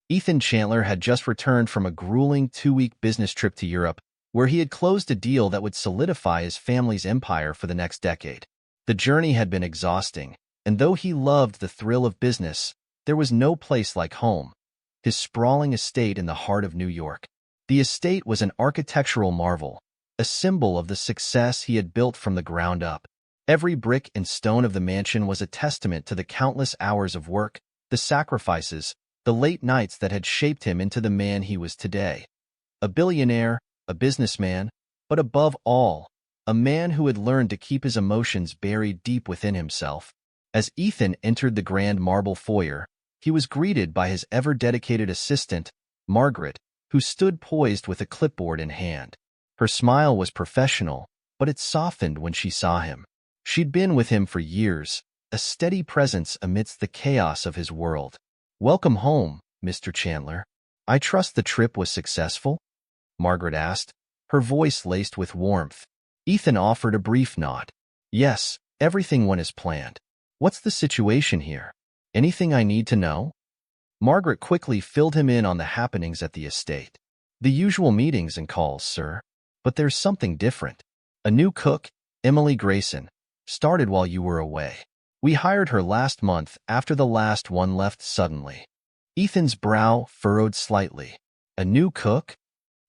Ethan Chandler had just returned from a grueling 2-week business trip to Europe, where he had closed a deal that would solidify his family's empire for the next decade. The journey had been exhausting, and though he loved the thrill of business, there was no place like home, his sprawling estate in the heart of New York. The estate was an architectural marvel, a symbol of the success he had built from the ground up. Every brick and stone of the mansion was a testament to the countless hours of work, the sacrifices, the late nights that had shaped him into the man he was today. A billionaire, a businessman, but above all, a man who had learned to keep his emotions buried deep within himself. As Ethan entered the grand marble foyer, he was greeted by his ever-dedicated assistant, Margaret, who stood poised with a clipboard in hand. Her smile was professional, but it softened when she saw him. She'd been with him for years, a steady presence amidst the chaos of his world. "Welcome home, Mr. Chandler. I trust the trip was successful?" Margaret asked, her voice laced with warmth. Ethan offered a brief nod. "Yes, everything went as planned. What's the situation here? Anything I need to know?" Margaret quickly filled him in on the happenings at the estate. "The usual meetings and calls, sir. But there's something different. A new cook, Emily Grayson, started while you were away. We hired her last month after the last one left suddenly." Ethan's brow furrowed slightly. A new cook?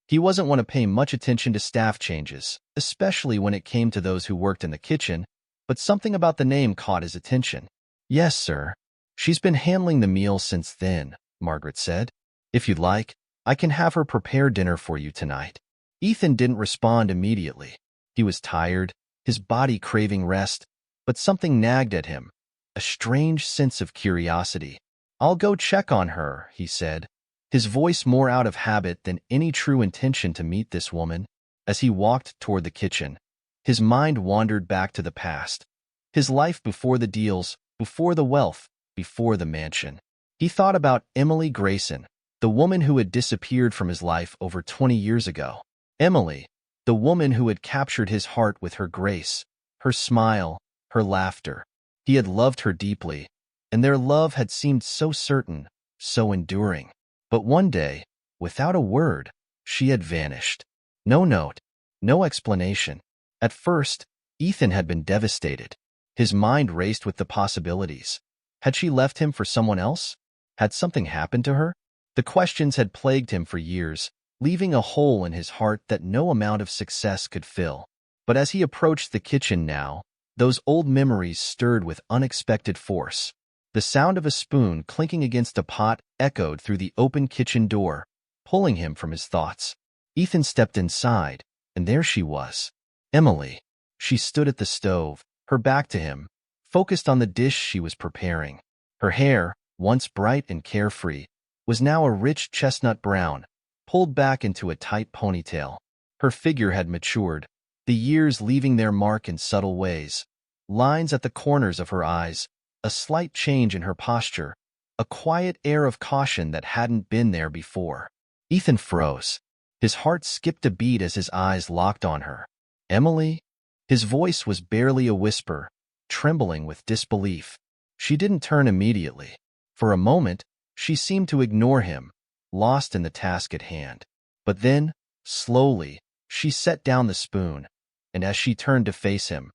He wasn't one to pay much attention to staff changes, especially when it came to those who worked in the kitchen, but something about the name caught his attention. "Yes, sir. She's been handling the meals since then," Margaret said. "If you'd like, I can have her prepare dinner for you tonight." Ethan didn't respond immediately. He was tired, his body craving rest, but something nagged at him, a strange sense of curiosity. "I'll go check on her," he said, his voice more out of habit than any true intention to meet this woman. As he walked toward the kitchen, his mind wandered back to the past, his life before the deals, before the wealth, before the mansion. He thought about Emily Grayson, the woman who had disappeared from his life over 20 years ago. Emily, the woman who had captured his heart with her grace, her smile, her laughter. He had loved her deeply, and their love had seemed so certain, so enduring. But one day, without a word, she had vanished. No note, no explanation. At first, Ethan had been devastated. His mind raced with the possibilities. Had she left him for someone else? Had something happened to her? The questions had plagued him for years, leaving a hole in his heart that no amount of success could fill. But as he approached the kitchen now, those old memories stirred with unexpected force. The sound of a spoon clinking against a pot echoed through the open kitchen door, pulling him from his thoughts. Ethan stepped inside, and there she was. Emily. She stood at the stove, her back to him, focused on the dish she was preparing. Her hair, once bright and carefree, was now a rich chestnut brown, pulled back into a tight ponytail. Her figure had matured, the years leaving their mark in subtle ways. Lines at the corners of her eyes, a slight change in her posture, a quiet air of caution that hadn't been there before. Ethan froze. His heart skipped a beat as his eyes locked on her. "Emily?" His voice was barely a whisper, trembling with disbelief. She didn't turn immediately. For a moment, she seemed to ignore him, lost in the task at hand. But then, slowly, she set down the spoon, and as she turned to face him,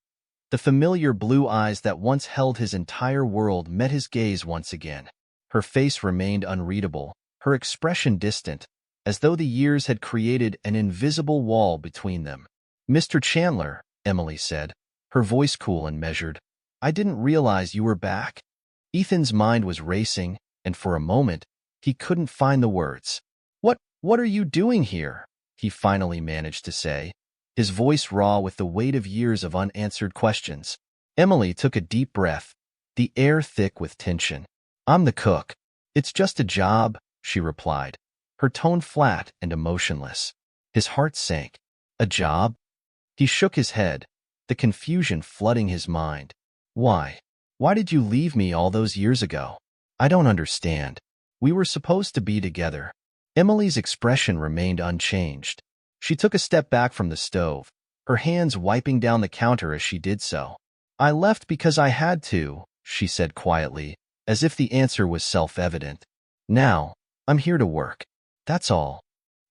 the familiar blue eyes that once held his entire world met his gaze once again. Her face remained unreadable, her expression distant, as though the years had created an invisible wall between them. "Mr. Chandler," Emily said, her voice cool and measured, "I didn't realize you were back." Ethan's mind was racing, and for a moment, he couldn't find the words. What are you doing here?" he finally managed to say, his voice raw with the weight of years of unanswered questions. Emily took a deep breath, the air thick with tension. "I'm the cook. It's just a job," she replied, her tone flat and emotionless. His heart sank. "A job?" He shook his head, the confusion flooding his mind. "Why? Why did you leave me all those years ago? I don't understand. We were supposed to be together." Emily's expression remained unchanged. She took a step back from the stove, her hands wiping down the counter as she did so. "I left because I had to," she said quietly, as if the answer was self-evident. "Now, I'm here to work. That's all.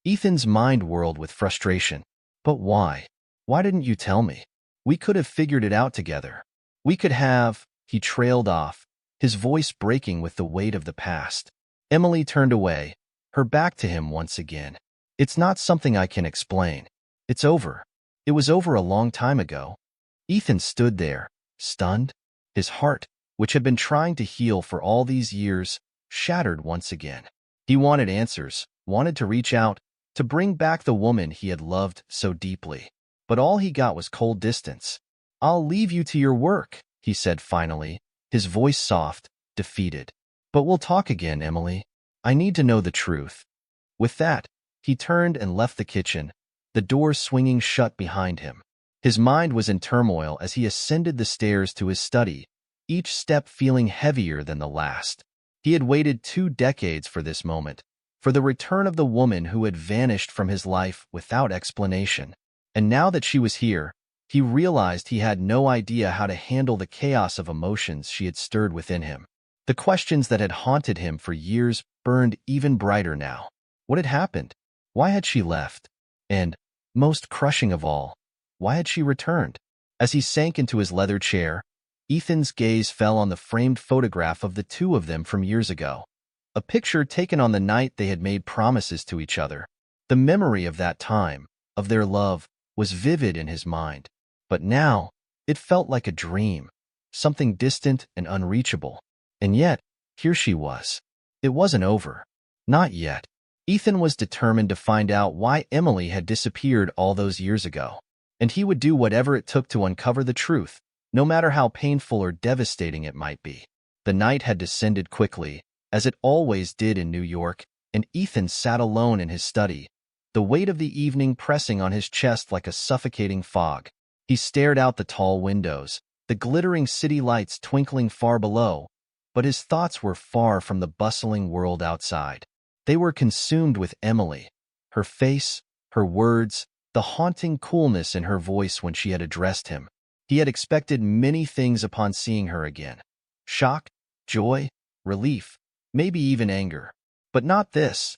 Ethan's mind whirled with frustration. But why? Why didn't you tell me? We could have figured it out together. We could have, he trailed off, his voice breaking with the weight of the past. Emily turned away, her back to him once again. It's not something I can explain. It's over. It was over a long time ago. Ethan stood there, stunned, his heart, which had been trying to heal for all these years, shattered once again. He wanted answers, wanted to reach out, to bring back the woman he had loved so deeply. But all he got was cold distance. I'll leave you to your work, he said finally, his voice soft, defeated. But we'll talk again, Emily. I need to know the truth. With that, he turned and left the kitchen, the door swinging shut behind him. His mind was in turmoil as he ascended the stairs to his study, each step feeling heavier than the last. He had waited 2 decades for this moment, for the return of the woman who had vanished from his life without explanation. And now that she was here, he realized he had no idea how to handle the chaos of emotions she had stirred within him. The questions that had haunted him for years burned even brighter now. What had happened? Why had she left? And, most crushing of all, why had she returned? As he sank into his leather chair, Ethan's gaze fell on the framed photograph of the two of them from years ago. A picture taken on the night they had made promises to each other. The memory of that time, of their love, was vivid in his mind. But now, it felt like a dream, something distant and unreachable. And yet, here she was. It wasn't over. Not yet. Ethan was determined to find out why Emily had disappeared all those years ago. And he would do whatever it took to uncover the truth, no matter how painful or devastating it might be. The night had descended quickly, as it always did in New York, and Ethan sat alone in his study, the weight of the evening pressing on his chest like a suffocating fog. He stared out the tall windows, the glittering city lights twinkling far below, but his thoughts were far from the bustling world outside. They were consumed with Emily, her face, her words, the haunting coolness in her voice when she had addressed him. He had expected many things upon seeing her again. Shock, joy, relief, maybe even anger. But not this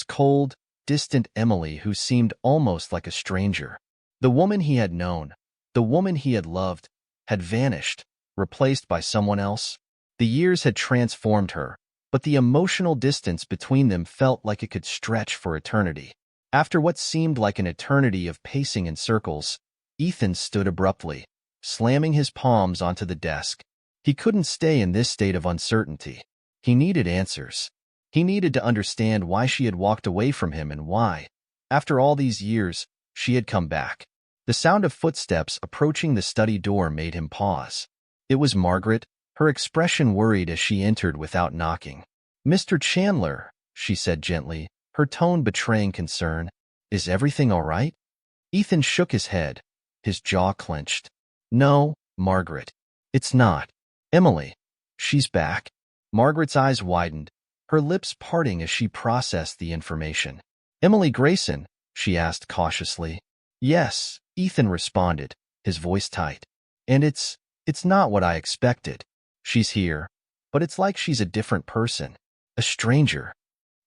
cold, distant Emily who seemed almost like a stranger. The woman he had known, the woman he had loved, had vanished, replaced by someone else. The years had transformed her, but the emotional distance between them felt like it could stretch for eternity. After what seemed like an eternity of pacing in circles, Ethan stood abruptly, slamming his palms onto the desk. He couldn't stay in this state of uncertainty. He needed answers. He needed to understand why she had walked away from him and why, after all these years, she had come back. The sound of footsteps approaching the study door made him pause. It was Margaret, her expression worried as she entered without knocking. "Mr. Chandler," she said gently, her tone betraying concern. "Is everything all right?" Ethan shook his head, his jaw clenched. "No, Margaret. It's not. Emily. She's back." Margaret's eyes widened, her lips parting as she processed the information. "Emily Grayson?" she asked cautiously. "Yes," Ethan responded, his voice tight. "And it's not what I expected. She's here, but it's like she's a different person, a stranger."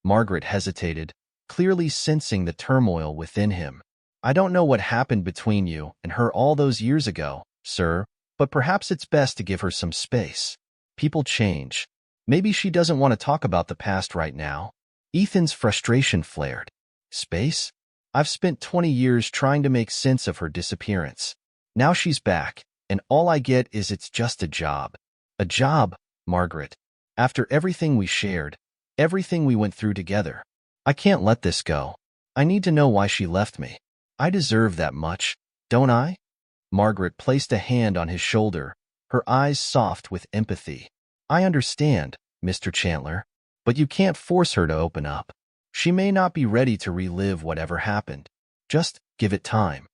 Margaret hesitated, clearly sensing the turmoil within him. "I don't know what happened between you and her all those years ago, sir, but perhaps it's best to give her some space. People change. Maybe she doesn't want to talk about the past right now." Ethan's frustration flared. "Space? I've spent 20 years trying to make sense of her disappearance. Now she's back, and all I get is it's just a job." "A job, Margaret. After everything we shared, everything we went through together. I can't let this go. I need to know why she left me. I deserve that much, don't I?" Margaret placed a hand on his shoulder, her eyes soft with empathy. "I understand, Mr. Chandler, but you can't force her to open up. She may not be ready to relive whatever happened. Just give it time."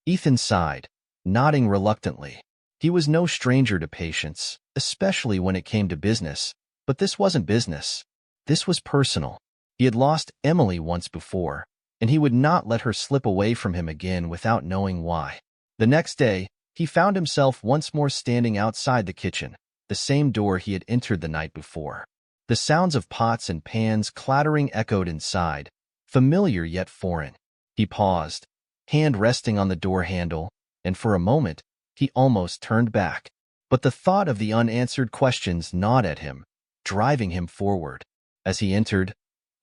Ethan sighed, nodding reluctantly. He was no stranger to patience, especially when it came to business. But this wasn't business. This was personal. He had lost Emily once before, and he would not let her slip away from him again without knowing why. The next day, he found himself once more standing outside the kitchen, the same door he had entered the night before. The sounds of pots and pans clattering echoed inside, familiar yet foreign. He paused, hand resting on the door handle, and for a moment, he almost turned back. But the thought of the unanswered questions gnawed at him, driving him forward. As he entered,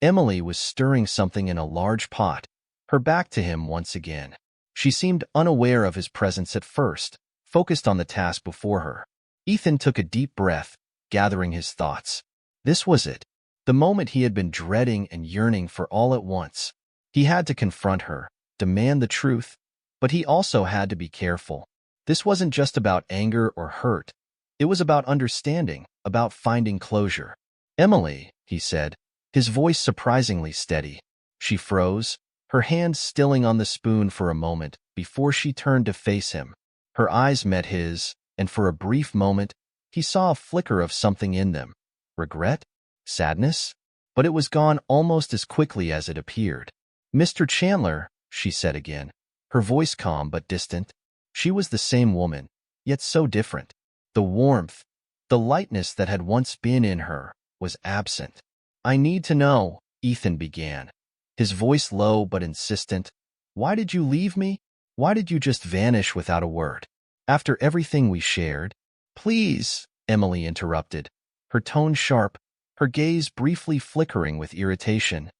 Emily was stirring something in a large pot, her back to him once again. She seemed unaware of his presence at first, focused on the task before her. Ethan took a deep breath, gathering his thoughts. This was it, the moment he had been dreading and yearning for all at once. He had to confront her, demand the truth, but he also had to be careful. This wasn't just about anger or hurt. It was about understanding, about finding closure. "Emily," he said, his voice surprisingly steady. She froze, her hand stilling on the spoon for a moment before she turned to face him. Her eyes met his, and for a brief moment, he saw a flicker of something in them. Regret? Sadness? But it was gone almost as quickly as it appeared. "Mr. Chandler," she said again, her voice calm but distant. She was the same woman, yet so different. The warmth, the lightness that had once been in her, was absent. "I need to know," Ethan began, his voice low but insistent. "Why did you leave me? Why did you just vanish without a word? After everything we shared?" "Please," Emily interrupted, her tone sharp, her gaze briefly flickering with irritation.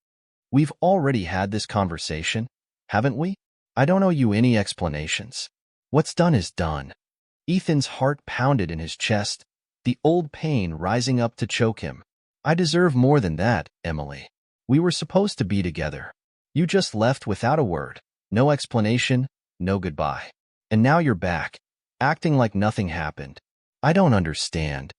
"We've already had this conversation, haven't we? I don't owe you any explanations. What's done is done." Ethan's heart pounded in his chest, the old pain rising up to choke him. "I deserve more than that, Emily. We were supposed to be together. You just left without a word, no explanation, no goodbye. And now you're back, acting like nothing happened. I don't understand."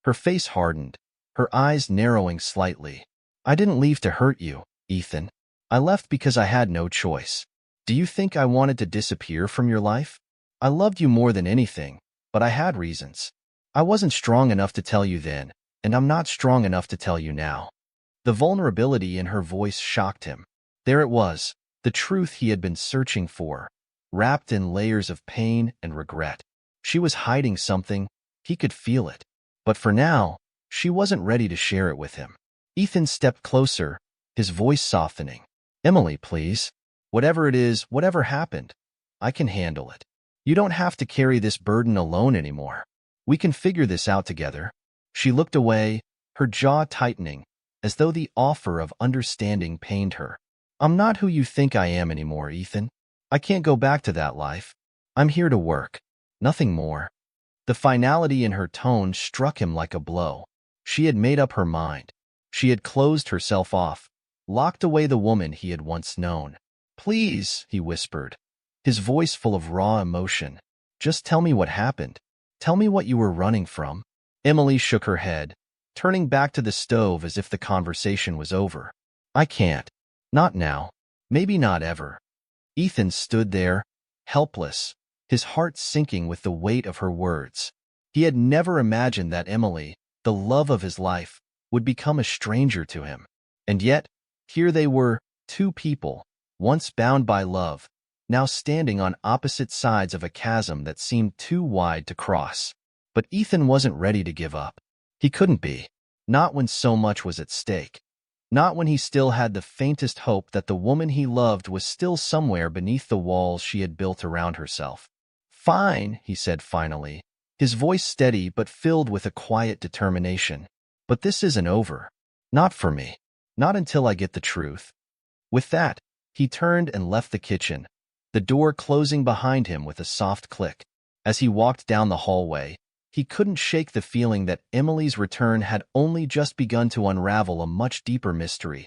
Her face hardened, her eyes narrowing slightly. "I didn't leave to hurt you, Ethan. I left because I had no choice. Do you think I wanted to disappear from your life? I loved you more than anything, but I had reasons. I wasn't strong enough to tell you then, and I'm not strong enough to tell you now." The vulnerability in her voice shocked him. There it was, the truth he had been searching for, wrapped in layers of pain and regret. She was hiding something, he could feel it. But for now, she wasn't ready to share it with him. Ethan stepped closer, his voice softening. "Emily, please. Whatever it is, whatever happened, I can handle it. You don't have to carry this burden alone anymore. We can figure this out together." She looked away, her jaw tightening, as though the offer of understanding pained her. "I'm not who you think I am anymore, Ethan. I can't go back to that life. I'm here to work. Nothing more." The finality in her tone struck him like a blow. She had made up her mind. She had closed herself off, locked away the woman he had once known. "Please," he whispered, his voice full of raw emotion. "Just tell me what happened. Tell me what you were running from." Emily shook her head, turning back to the stove as if the conversation was over. "I can't. Not now. Maybe not ever." Ethan stood there, helpless, his heart sinking with the weight of her words. He had never imagined that Emily, the love of his life, would become a stranger to him. And yet, here they were, two people, once bound by love, now standing on opposite sides of a chasm that seemed too wide to cross. But Ethan wasn't ready to give up. He couldn't be. Not when so much was at stake. Not when he still had the faintest hope that the woman he loved was still somewhere beneath the walls she had built around herself. "Fine," he said finally, his voice steady but filled with a quiet determination. "But this isn't over. Not for me. Not until I get the truth." With that, he turned and left the kitchen, the door closing behind him with a soft click. As he walked down the hallway, he couldn't shake the feeling that Emily's return had only just begun to unravel a much deeper mystery.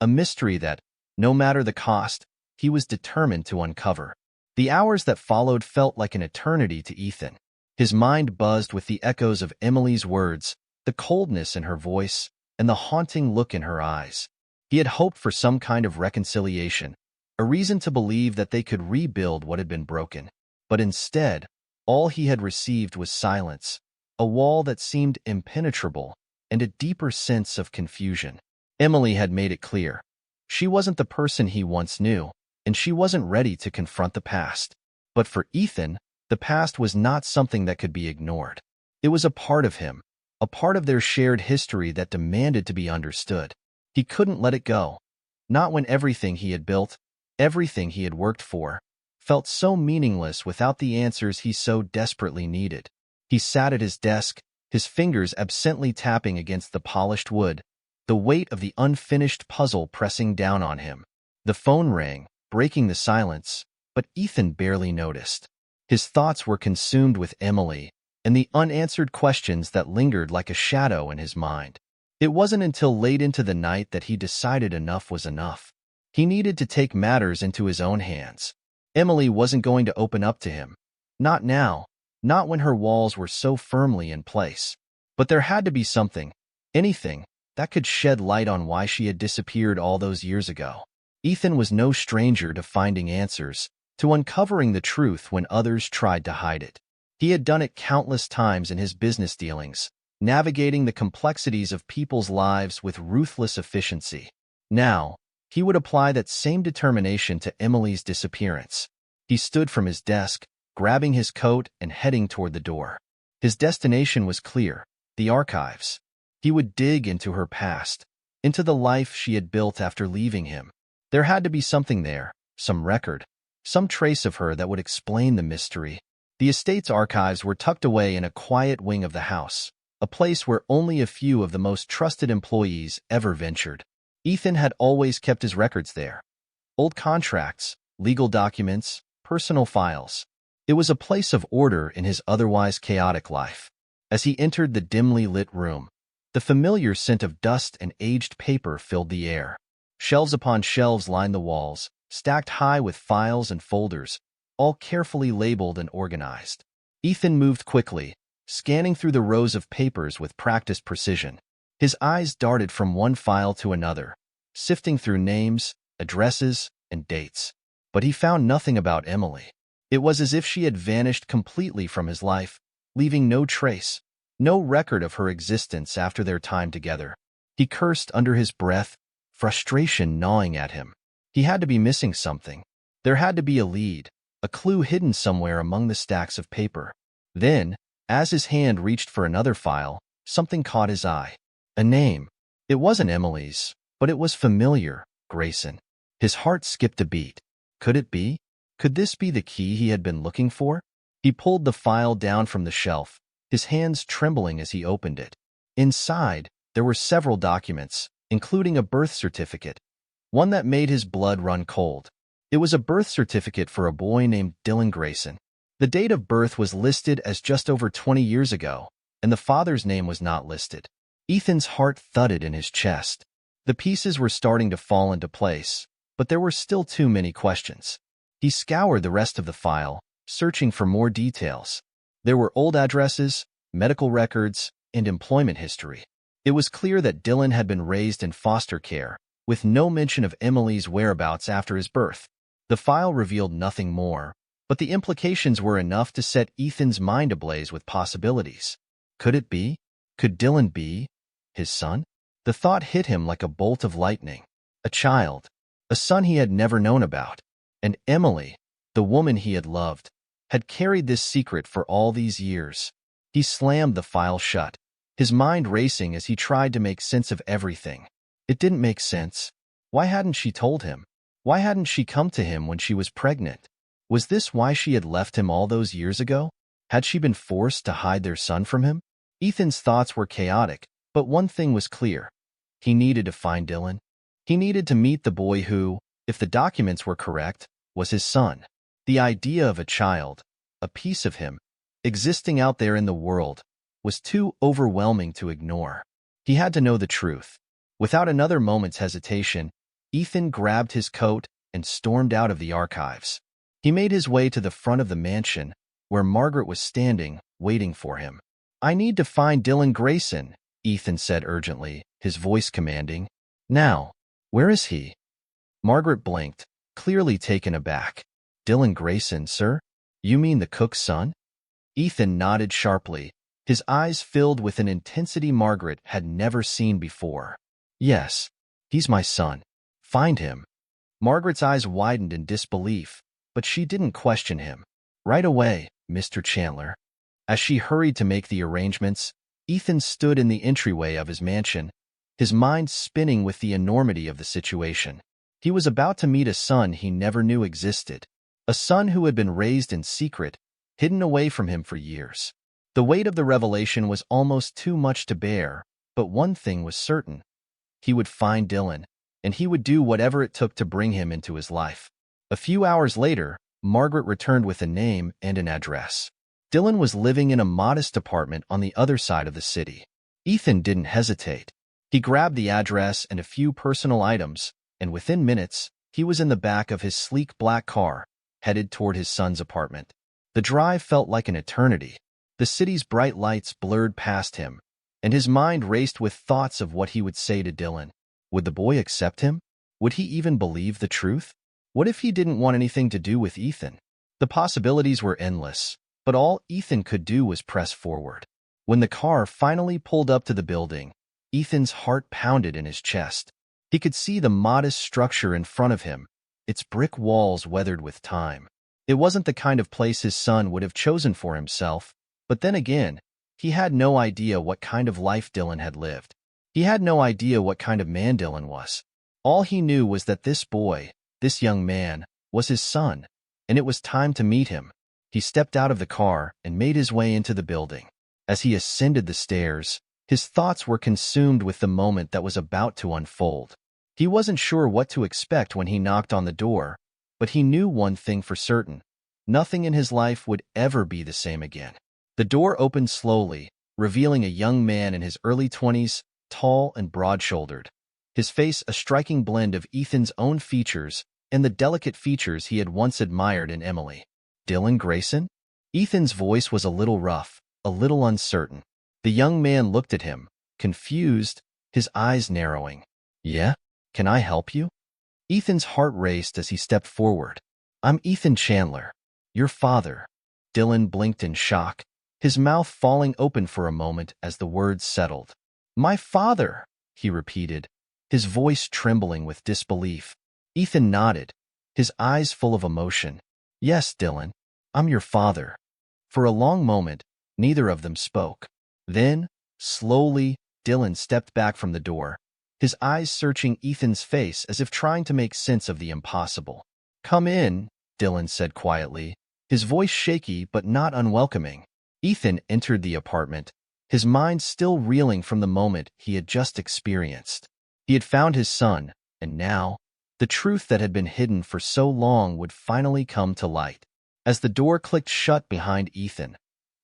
A mystery that, no matter the cost, he was determined to uncover. The hours that followed felt like an eternity to Ethan. His mind buzzed with the echoes of Emily's words, the coldness in her voice, and the haunting look in her eyes. He had hoped for some kind of reconciliation, a reason to believe that they could rebuild what had been broken. But instead, all he had received was silence, a wall that seemed impenetrable, and a deeper sense of confusion. Emily had made it clear. She wasn't the person he once knew, and she wasn't ready to confront the past. But for Ethan, the past was not something that could be ignored. It was a part of him, a part of their shared history that demanded to be understood. He couldn't let it go. Not when everything he had built, everything he had worked for, felt so meaningless without the answers he so desperately needed. He sat at his desk, his fingers absently tapping against the polished wood, the weight of the unfinished puzzle pressing down on him. The phone rang, breaking the silence, but Ethan barely noticed. His thoughts were consumed with Emily and the unanswered questions that lingered like a shadow in his mind. It wasn't until late into the night that he decided enough was enough. He needed to take matters into his own hands. Emily wasn't going to open up to him. Not now, not when her walls were so firmly in place. But there had to be something, anything, that could shed light on why she had disappeared all those years ago. Ethan was no stranger to finding answers, to uncovering the truth when others tried to hide it. He had done it countless times in his business dealings, navigating the complexities of people's lives with ruthless efficiency. Now, he would apply that same determination to Emily's disappearance. He stood from his desk, grabbing his coat and heading toward the door. His destination was clear: the archives. He would dig into her past, into the life she had built after leaving him. There had to be something there, some record, some trace of her that would explain the mystery. The estate's archives were tucked away in a quiet wing of the house, a place where only a few of the most trusted employees ever ventured. Ethan had always kept his records there. Old contracts, legal documents, personal files. It was a place of order in his otherwise chaotic life. As he entered the dimly lit room, the familiar scent of dust and aged paper filled the air. Shelves upon shelves lined the walls, stacked high with files and folders, all carefully labeled and organized. Ethan moved quickly, scanning through the rows of papers with practiced precision. His eyes darted from one file to another, sifting through names, addresses, and dates. But he found nothing about Emily. It was as if she had vanished completely from his life, leaving no trace, no record of her existence after their time together. He cursed under his breath, frustration gnawing at him. He had to be missing something. There had to be a lead, a clue hidden somewhere among the stacks of paper. Then, as his hand reached for another file, something caught his eye. A name. It wasn't Emily's, but it was familiar: Grayson. His heart skipped a beat. Could it be? Could this be the key he had been looking for? He pulled the file down from the shelf, his hands trembling as he opened it. Inside, there were several documents, including a birth certificate, one that made his blood run cold. It was a birth certificate for a boy named Dylan Grayson. The date of birth was listed as just over 20 years ago, and the father's name was not listed. Ethan's heart thudded in his chest. The pieces were starting to fall into place, but there were still too many questions. He scoured the rest of the file, searching for more details. There were old addresses, medical records, and employment history. It was clear that Dylan had been raised in foster care, with no mention of Emily's whereabouts after his birth. The file revealed nothing more, but the implications were enough to set Ethan's mind ablaze with possibilities. Could it be? Could Dylan be his son? The thought hit him like a bolt of lightning. A child, a son he had never known about. And Emily, the woman he had loved, had carried this secret for all these years. He slammed the file shut, his mind racing as he tried to make sense of everything. It didn't make sense. Why hadn't she told him? Why hadn't she come to him when she was pregnant? Was this why she had left him all those years ago? Had she been forced to hide their son from him? Ethan's thoughts were chaotic, but one thing was clear. He needed to find Dylan. He needed to meet the boy who, if the documents were correct, was his son. The idea of a child, a piece of him, existing out there in the world, was too overwhelming to ignore. He had to know the truth. Without another moment's hesitation, Ethan grabbed his coat and stormed out of the archives. He made his way to the front of the mansion, where Margaret was standing, waiting for him. "I need to find Dylan Grayson," Ethan said urgently, his voice commanding. "Now, where is he?" Margaret blinked, clearly taken aback. "Dylan Grayson, sir? You mean the cook's son?" Ethan nodded sharply, his eyes filled with an intensity Margaret had never seen before. "Yes, he's my son. Find him." Margaret's eyes widened in disbelief, but she didn't question him. "Right away, Mr. Chandler." As she hurried to make the arrangements, Ethan stood in the entryway of his mansion, his mind spinning with the enormity of the situation. He was about to meet a son he never knew existed, a son who had been raised in secret, hidden away from him for years. The weight of the revelation was almost too much to bear, but one thing was certain. He would find Dylan, and he would do whatever it took to bring him into his life. A few hours later, Margaret returned with a name and an address. Dylan was living in a modest apartment on the other side of the city. Ethan didn't hesitate. He grabbed the address and a few personal items, and within minutes, he was in the back of his sleek black car, headed toward his son's apartment. The drive felt like an eternity. The city's bright lights blurred past him, and his mind raced with thoughts of what he would say to Dylan. Would the boy accept him? Would he even believe the truth? What if he didn't want anything to do with Ethan? The possibilities were endless, but all Ethan could do was press forward. When the car finally pulled up to the building, Ethan's heart pounded in his chest. He could see the modest structure in front of him, its brick walls weathered with time. It wasn't the kind of place his son would have chosen for himself, but then again, he had no idea what kind of life Dylan had lived. He had no idea what kind of man Dylan was. All he knew was that this boy, this young man, was his son, and it was time to meet him. He stepped out of the car and made his way into the building. As he ascended the stairs, his thoughts were consumed with the moment that was about to unfold. He wasn't sure what to expect when he knocked on the door, but he knew one thing for certain. Nothing in his life would ever be the same again. The door opened slowly, revealing a young man in his early 20s, tall and broad-shouldered. His face a striking blend of Ethan's own features and the delicate features he had once admired in Emily. Dylan Grayson? Ethan's voice was a little rough, a little uncertain. The young man looked at him, confused, his eyes narrowing. Yeah? Can I help you? Ethan's heart raced as he stepped forward. I'm Ethan Chandler, your father. Dylan blinked in shock, his mouth falling open for a moment as the words settled. My father, he repeated, his voice trembling with disbelief. Ethan nodded, his eyes full of emotion. Yes, Dylan, I'm your father. For a long moment, neither of them spoke. Then, slowly, Dylan stepped back from the door, his eyes searching Ethan's face as if trying to make sense of the impossible. Come in, Dylan said quietly, his voice shaky but not unwelcoming. Ethan entered the apartment, his mind still reeling from the moment he had just experienced. He had found his son, and now, the truth that had been hidden for so long would finally come to light. As the door clicked shut behind Ethan,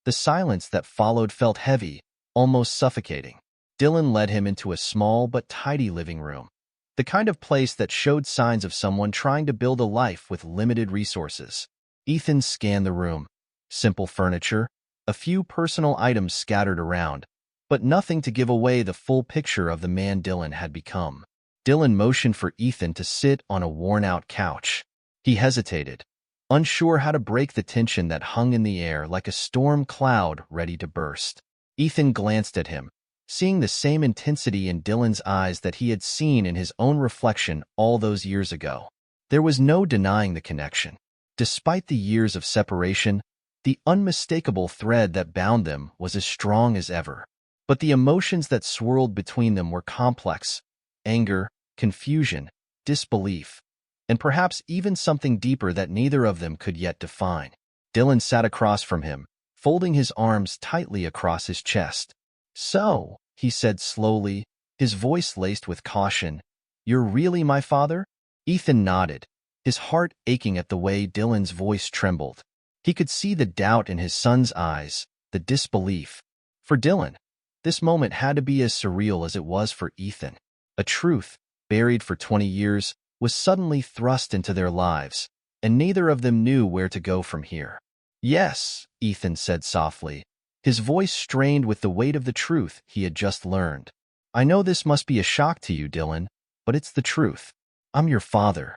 the silence that followed felt heavy, almost suffocating. Dylan led him into a small but tidy living room, the kind of place that showed signs of someone trying to build a life with limited resources. Ethan scanned the room. Simple furniture, a few personal items scattered around, but nothing to give away the full picture of the man Dylan had become. Dylan motioned for Ethan to sit on a worn-out couch. He hesitated, unsure how to break the tension that hung in the air like a storm cloud ready to burst. Ethan glanced at him, seeing the same intensity in Dylan's eyes that he had seen in his own reflection all those years ago. There was no denying the connection. Despite the years of separation, the unmistakable thread that bound them was as strong as ever. But the emotions that swirled between them were complex: anger, confusion, disbelief, and perhaps even something deeper that neither of them could yet define. Dylan sat across from him, folding his arms tightly across his chest. So, he said slowly, his voice laced with caution, you're really my father? Ethan nodded, his heart aching at the way Dylan's voice trembled. He could see the doubt in his son's eyes, the disbelief. For Dylan, this moment had to be as surreal as it was for Ethan. A truth, buried for 20 years, was suddenly thrust into their lives, and neither of them knew where to go from here. Yes, Ethan said softly, his voice strained with the weight of the truth he had just learned. I know this must be a shock to you, Dylan, but it's the truth. I'm your father.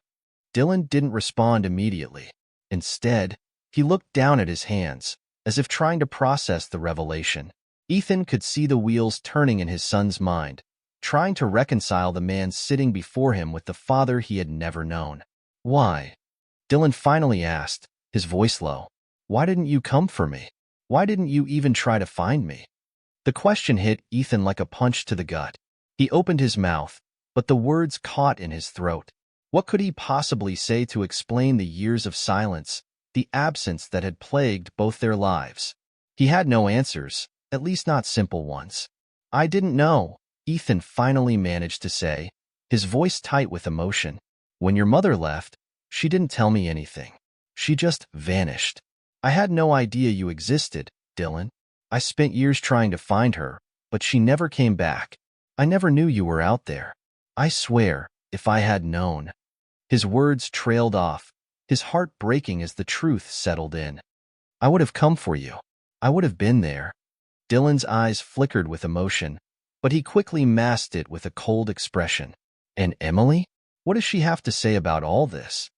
Dylan didn't respond immediately. Instead, he looked down at his hands, as if trying to process the revelation. Ethan could see the wheels turning in his son's mind, trying to reconcile the man sitting before him with the father he had never known. Why? Dylan finally asked, his voice low. Why didn't you come for me? Why didn't you even try to find me? The question hit Ethan like a punch to the gut. He opened his mouth, but the words caught in his throat. What could he possibly say to explain the years of silence, the absence that had plagued both their lives? He had no answers, at least not simple ones. "I didn't know," Ethan finally managed to say, his voice tight with emotion. "When your mother left, she didn't tell me anything. She just vanished. I had no idea you existed, Dylan. I spent years trying to find her, but she never came back. I never knew you were out there. I swear, if I had known." His words trailed off, his heart breaking as the truth settled in. "I would have come for you. I would have been there." Dylan's eyes flickered with emotion, but he quickly masked it with a cold expression. "And Emily? What does she have to say about all this?"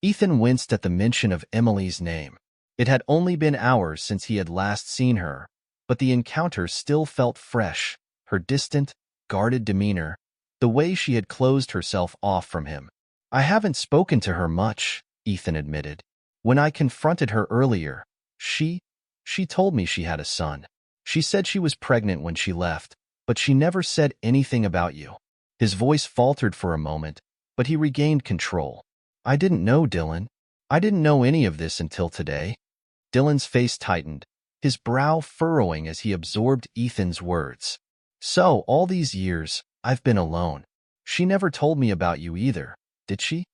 Ethan winced at the mention of Emily's name. It had only been hours since he had last seen her, but the encounter still felt fresh, her distant, guarded demeanor, the way she had closed herself off from him. "I haven't spoken to her much," Ethan admitted. "When I confronted her earlier, she told me she had a son. She said she was pregnant when she left, but she never said anything about you." His voice faltered for a moment, but he regained control. "I didn't know, Dylan. I didn't know any of this until today." Dylan's face tightened, his brow furrowing as he absorbed Ethan's words. "So, all these years, I've been alone. She never told me about you either, did she?"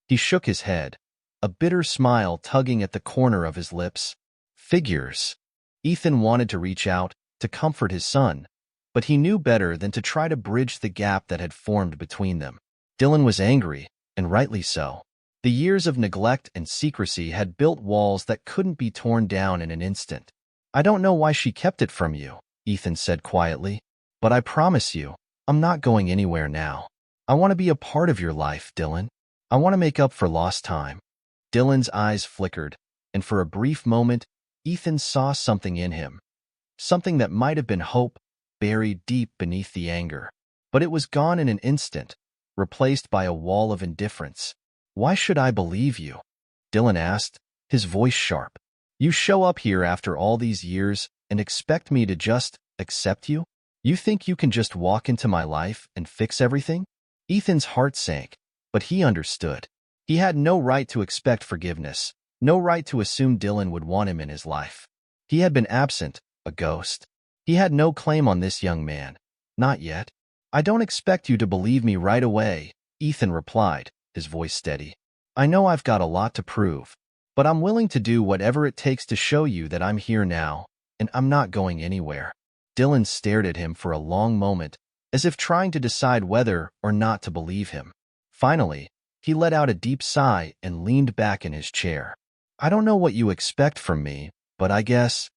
He shook his head, a bitter smile tugging at the corner of his lips. Figures. Ethan wanted to reach out, to comfort his son, but he knew better than to try to bridge the gap that had formed between them. Dylan was angry, and rightly so. The years of neglect and secrecy had built walls that couldn't be torn down in an instant. "I don't know why she kept it from you," Ethan said quietly, "but I promise you, I'm not going anywhere now. I want to be a part of your life, Dylan. I want to make up for lost time." Dylan's eyes flickered, and for a brief moment, Ethan saw something in him. Something that might have been hope, buried deep beneath the anger. But it was gone in an instant, replaced by a wall of indifference. "Why should I believe you?" Dylan asked, his voice sharp. "You show up here after all these years and expect me to just accept you? You think you can just walk into my life and fix everything?" Ethan's heart sank, but he understood. He had no right to expect forgiveness, no right to assume Dylan would want him in his life. He had been absent, a ghost. He had no claim on this young man. Not yet. "I don't expect you to believe me right away," Ethan replied, his voice steady. "I know I've got a lot to prove, but I'm willing to do whatever it takes to show you that I'm here now, and I'm not going anywhere." Dylan stared at him for a long moment, as if trying to decide whether or not to believe him. Finally, he let out a deep sigh and leaned back in his chair. "I don't know what you expect from me, but I guess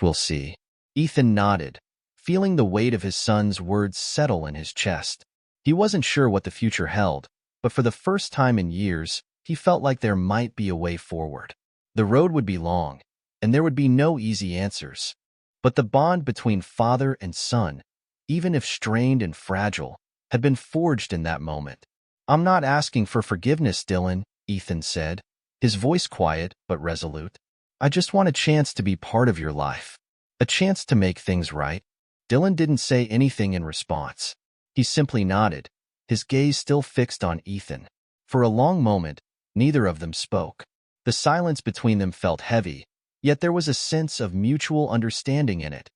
we'll see." Ethan nodded, feeling the weight of his son's words settle in his chest. He wasn't sure what the future held, but for the first time in years, he felt like there might be a way forward. The road would be long, and there would be no easy answers. But the bond between father and son, even if strained and fragile, had been forged in that moment. "I'm not asking for forgiveness, Dylan," Ethan said, his voice quiet but resolute. "I just want a chance to be part of your life. A chance to make things right." Dylan didn't say anything in response. He simply nodded, his gaze still fixed on Ethan. For a long moment, neither of them spoke. The silence between them felt heavy, yet there was a sense of mutual understanding in it.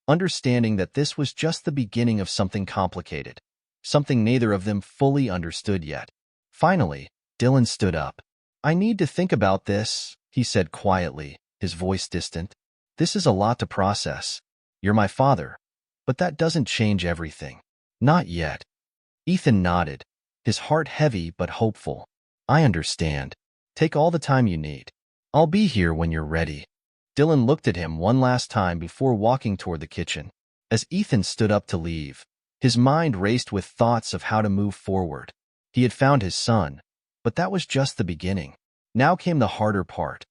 Understanding that this was just the beginning of something complicated, something neither of them fully understood yet. Finally, Dylan stood up. "I need to think about this," he said quietly, his voice distant. "This is a lot to process. You're my father, but that doesn't change everything. Not yet." Ethan nodded, his heart heavy but hopeful. "I understand. Take all the time you need. I'll be here when you're ready." Dylan looked at him one last time before walking toward the kitchen. As Ethan stood up to leave, his mind raced with thoughts of how to move forward. He had found his son, but that was just the beginning. Now came the harder part,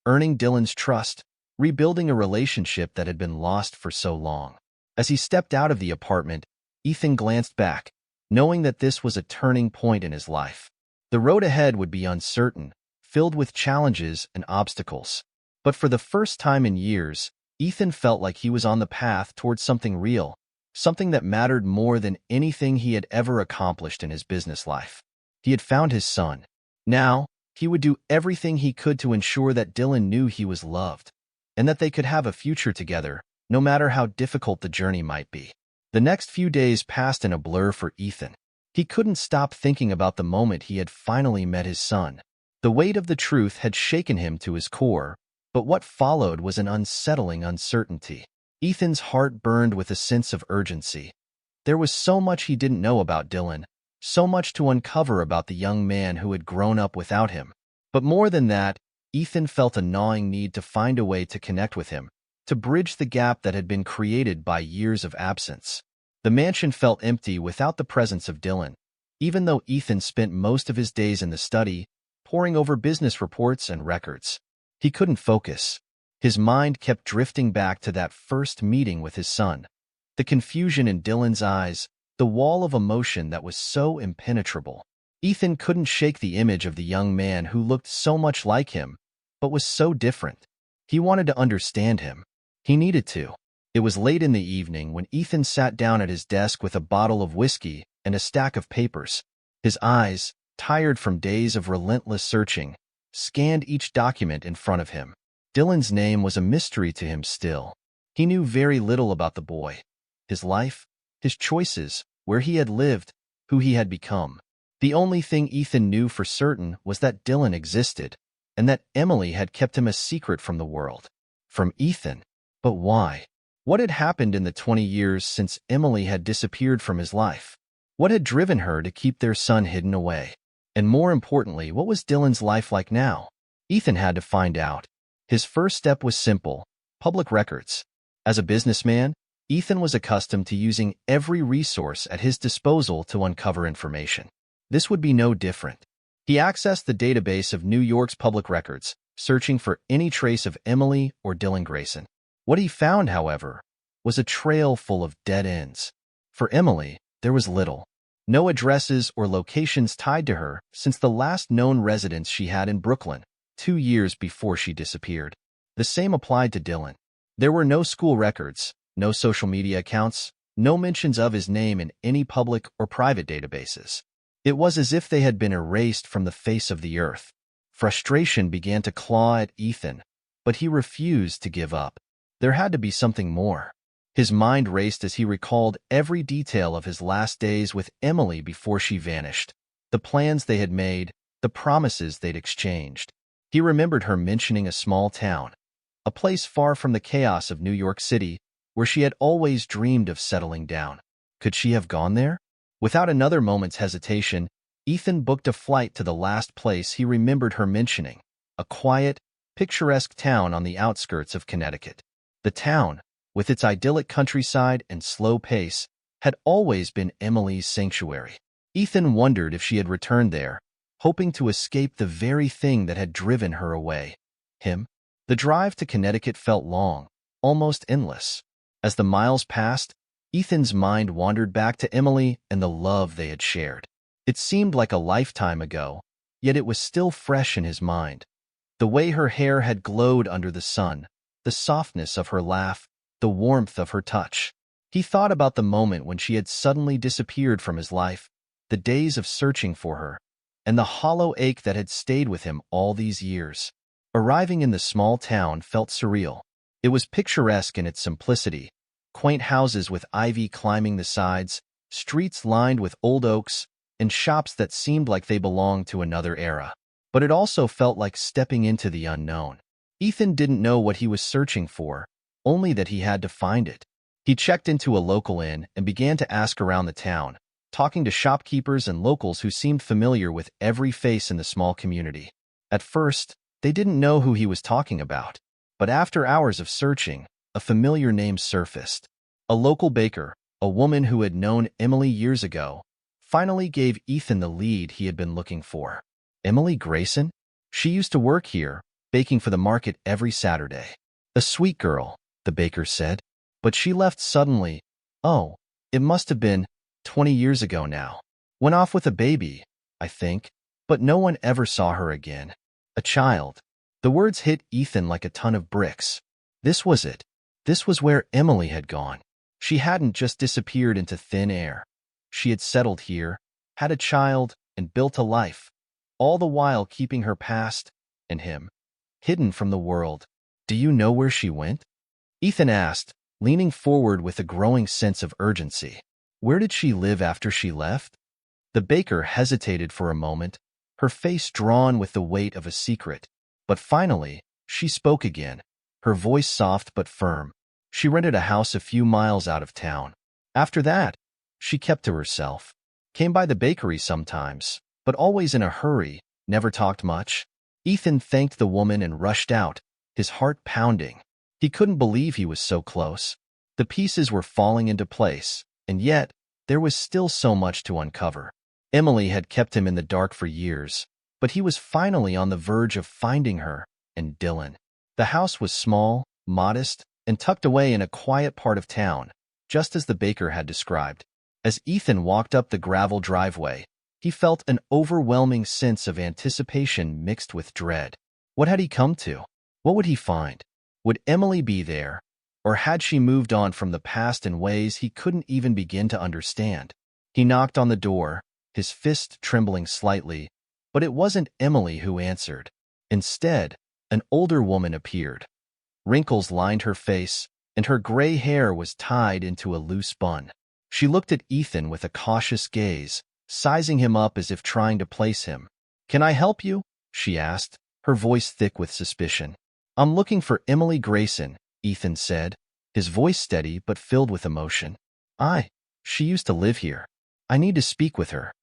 earning Dylan's trust, rebuilding a relationship that had been lost for so long. As he stepped out of the apartment, Ethan glanced back, knowing that this was a turning point in his life. The road ahead would be uncertain, filled with challenges and obstacles. But for the first time in years, Ethan felt like he was on the path towards something real, something that mattered more than anything he had ever accomplished in his business life. He had found his son. Now, he would do everything he could to ensure that Dylan knew he was loved, and that they could have a future together, no matter how difficult the journey might be. The next few days passed in a blur for Ethan. He couldn't stop thinking about the moment he had finally met his son. The weight of the truth had shaken him to his core, but what followed was an unsettling uncertainty. Ethan's heart burned with a sense of urgency. There was so much he didn't know about Dylan, so much to uncover about the young man who had grown up without him. But more than that, Ethan felt a gnawing need to find a way to connect with him, to bridge the gap that had been created by years of absence. The mansion felt empty without the presence of Dylan, even though Ethan spent most of his days in the study, poring over business reports and records. He couldn't focus. His mind kept drifting back to that first meeting with his son. The confusion in Dylan's eyes, the wall of emotion that was so impenetrable. Ethan couldn't shake the image of the young man who looked so much like him, but was so different. He wanted to understand him. He needed to. It was late in the evening when Ethan sat down at his desk with a bottle of whiskey and a stack of papers. His eyes, tired from days of relentless searching, scanned each document in front of him. Dylan's name was a mystery to him still. He knew very little about the boy, his life, his choices, where he had lived, who he had become. The only thing Ethan knew for certain was that Dylan existed, and that Emily had kept him a secret from the world. From Ethan. But why? What had happened in the 20 years since Emily had disappeared from his life? What had driven her to keep their son hidden away? And more importantly, what was Dylan's life like now? Ethan had to find out. His first step was simple: public records. As a businessman, Ethan was accustomed to using every resource at his disposal to uncover information. This would be no different. He accessed the database of New York's public records, searching for any trace of Emily or Dylan Grayson. What he found, however, was a trail full of dead ends. For Emily, there was little. No addresses or locations tied to her since the last known residence she had in Brooklyn, 2 years before she disappeared. The same applied to Dylan. There were no school records, no social media accounts, no mentions of his name in any public or private databases. It was as if they had been erased from the face of the earth. Frustration began to claw at Ethan, but he refused to give up. There had to be something more. His mind raced as he recalled every detail of his last days with Emily before she vanished. The plans they had made, the promises they'd exchanged. He remembered her mentioning a small town, a place far from the chaos of New York City, where she had always dreamed of settling down. Could she have gone there? Without another moment's hesitation, Ethan booked a flight to the last place he remembered her mentioning, a quiet, picturesque town on the outskirts of Connecticut. The town, with its idyllic countryside and slow pace, had always been Emily's sanctuary. Ethan wondered if she had returned there, hoping to escape the very thing that had driven her away. Him? The drive to Connecticut felt long, almost endless. As the miles passed, Ethan's mind wandered back to Emily and the love they had shared. It seemed like a lifetime ago, yet it was still fresh in his mind. The way her hair had glowed under the sun, the softness of her laugh, the warmth of her touch. He thought about the moment when she had suddenly disappeared from his life, the days of searching for her, and the hollow ache that had stayed with him all these years. Arriving in the small town felt surreal. It was picturesque in its simplicity: quaint houses with ivy climbing the sides, streets lined with old oaks, and shops that seemed like they belonged to another era. But it also felt like stepping into the unknown. Ethan didn't know what he was searching for, only that he had to find it. He checked into a local inn and began to ask around the town, talking to shopkeepers and locals who seemed familiar with every face in the small community. At first, they didn't know who he was talking about, but after hours of searching, a familiar name surfaced. A local baker, a woman who had known Emily years ago, finally gave Ethan the lead he had been looking for. Emily Grayson? She used to work here, baking for the market every Saturday. A sweet girl, the baker said, but she left suddenly. Oh, it must have been 20 years ago now. Went off with a baby, I think, but no one ever saw her again. A child. The words hit Ethan like a ton of bricks. This was it. This was where Emily had gone. She hadn't just disappeared into thin air. She had settled here, had a child, and built a life, all the while keeping her past, and him, hidden from the world. "Do you know where she went?" Ethan asked, leaning forward with a growing sense of urgency. "Where did she live after she left?" The baker hesitated for a moment, her face drawn with the weight of a secret. But finally, she spoke again, her voice soft but firm. "She rented a house a few miles out of town. After that, she kept to herself. Came by the bakery sometimes, but always in a hurry, never talked much." Ethan thanked the woman and rushed out, his heart pounding. He couldn't believe he was so close. The pieces were falling into place, and yet there was still so much to uncover. Emily had kept him in the dark for years, but he was finally on the verge of finding her and Dylan. The house was small, modest, and tucked away in a quiet part of town, just as the baker had described. As Ethan walked up the gravel driveway, he felt an overwhelming sense of anticipation mixed with dread. What had he come to? What would he find? Would Emily be there, or had she moved on from the past in ways he couldn't even begin to understand? He knocked on the door, his fist trembling slightly, but it wasn't Emily who answered. Instead, an older woman appeared. Wrinkles lined her face, and her gray hair was tied into a loose bun. She looked at Ethan with a cautious gaze, sizing him up as if trying to place him. "Can I help you?" she asked, her voice thick with suspicion. "I'm looking for Emily Grayson," Ethan said, his voice steady but filled with emotion. She used to live here. I need to speak with her."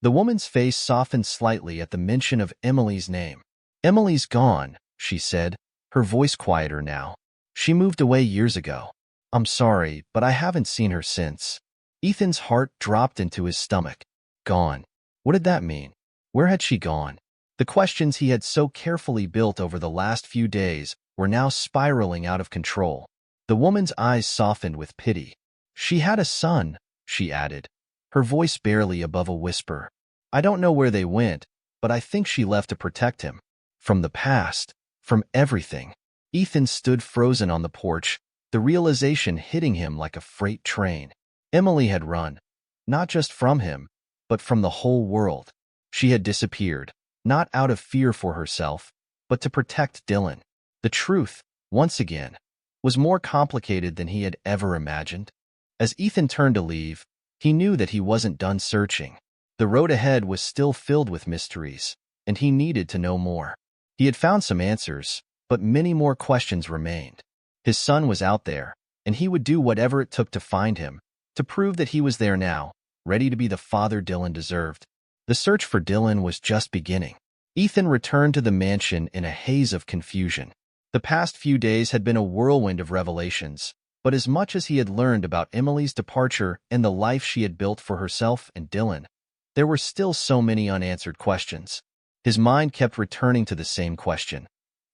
The woman's face softened slightly at the mention of Emily's name. "Emily's gone," she said, her voice quieter now. "She moved away years ago. I'm sorry, but I haven't seen her since." Ethan's heart dropped into his stomach. Gone. What did that mean? Where had she gone? The questions he had so carefully built over the last few days were now spiraling out of control. The woman's eyes softened with pity. "She had a son," she added, her voice barely above a whisper. "I don't know where they went, but I think she left to protect him. From the past. From everything." Ethan stood frozen on the porch, the realization hitting him like a freight train. Emily had run, not just from him, but from the whole world. She had disappeared, not out of fear for herself, but to protect Dylan. The truth, once again, was more complicated than he had ever imagined. As Ethan turned to leave, he knew that he wasn't done searching. The road ahead was still filled with mysteries, and he needed to know more. He had found some answers, but many more questions remained. His son was out there, and he would do whatever it took to find him, to prove that he was there now, ready to be the father Dylan deserved. The search for Dylan was just beginning. Ethan returned to the mansion in a haze of confusion. The past few days had been a whirlwind of revelations, but as much as he had learned about Emily's departure and the life she had built for herself and Dylan, there were still so many unanswered questions. His mind kept returning to the same question.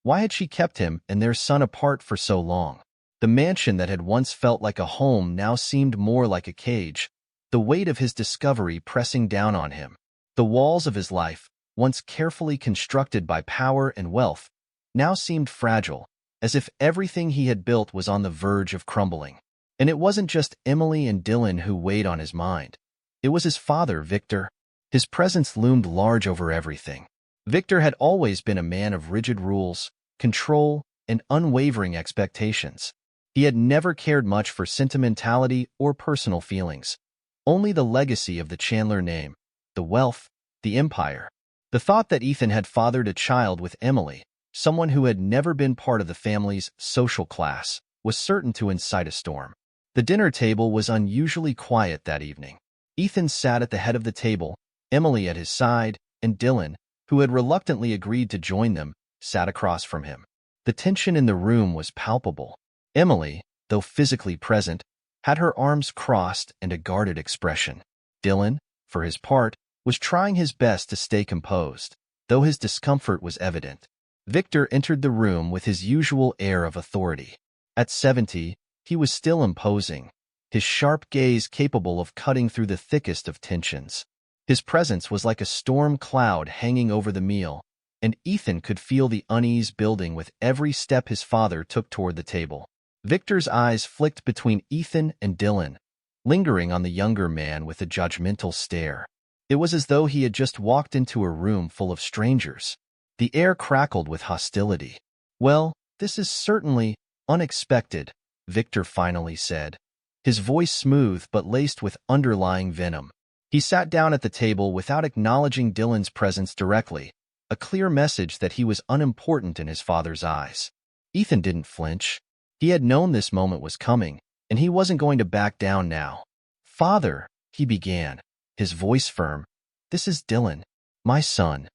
Why had she kept him and their son apart for so long? The mansion that had once felt like a home now seemed more like a cage, the weight of his discovery pressing down on him. The walls of his life, once carefully constructed by power and wealth, now seemed fragile, as if everything he had built was on the verge of crumbling. And it wasn't just Emily and Dylan who weighed on his mind. It was his father, Victor. His presence loomed large over everything. Victor had always been a man of rigid rules, control, and unwavering expectations. He had never cared much for sentimentality or personal feelings, only the legacy of the Chandler name, the wealth, the empire. The thought that Ethan had fathered a child with Emily, someone who had never been part of the family's social class, was certain to incite a storm. The dinner table was unusually quiet that evening. Ethan sat at the head of the table, Emily at his side, and Dylan, who had reluctantly agreed to join them, sat across from him. The tension in the room was palpable. Emily, though physically present, had her arms crossed and a guarded expression. Dylan, for his part, was trying his best to stay composed, though his discomfort was evident. Victor entered the room with his usual air of authority. At 70, he was still imposing, his sharp gaze capable of cutting through the thickest of tensions. His presence was like a storm cloud hanging over the meal, and Ethan could feel the unease building with every step his father took toward the table. Victor's eyes flicked between Ethan and Dylan, lingering on the younger man with a judgmental stare. It was as though he had just walked into a room full of strangers. The air crackled with hostility. "Well, this is certainly unexpected," Victor finally said, his voice smooth but laced with underlying venom. He sat down at the table without acknowledging Dylan's presence directly, a clear message that he was unimportant in his father's eyes. Ethan didn't flinch. He had known this moment was coming, and he wasn't going to back down now. "Father," he began, his voice firm, "this is Dylan, my son."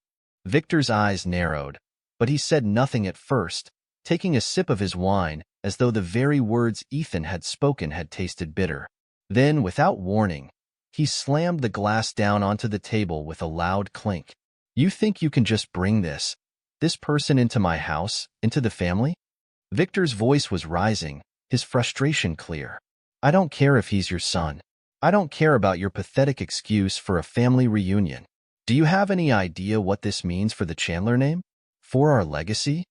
Victor's eyes narrowed, but he said nothing at first, taking a sip of his wine as though the very words Ethan had spoken had tasted bitter. Then, without warning, he slammed the glass down onto the table with a loud clink. "You think you can just bring this person into my house, into the family?" Victor's voice was rising, his frustration clear. "I don't care if he's your son. I don't care about your pathetic excuse for a family reunion. Do you have any idea what this means for the Chandler name? For our legacy?"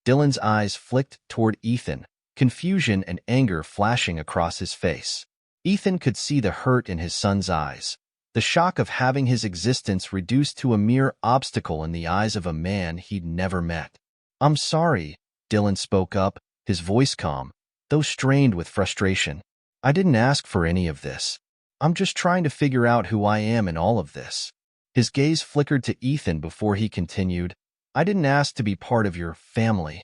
Dylan's eyes flicked toward Ethan, confusion and anger flashing across his face. Ethan could see the hurt in his son's eyes, the shock of having his existence reduced to a mere obstacle in the eyes of a man he'd never met. "I'm sorry," Dylan spoke up, his voice calm, though strained with frustration. "I didn't ask for any of this. I'm just trying to figure out who I am in all of this." His gaze flickered to Ethan before he continued, "I didn't ask to be part of your family."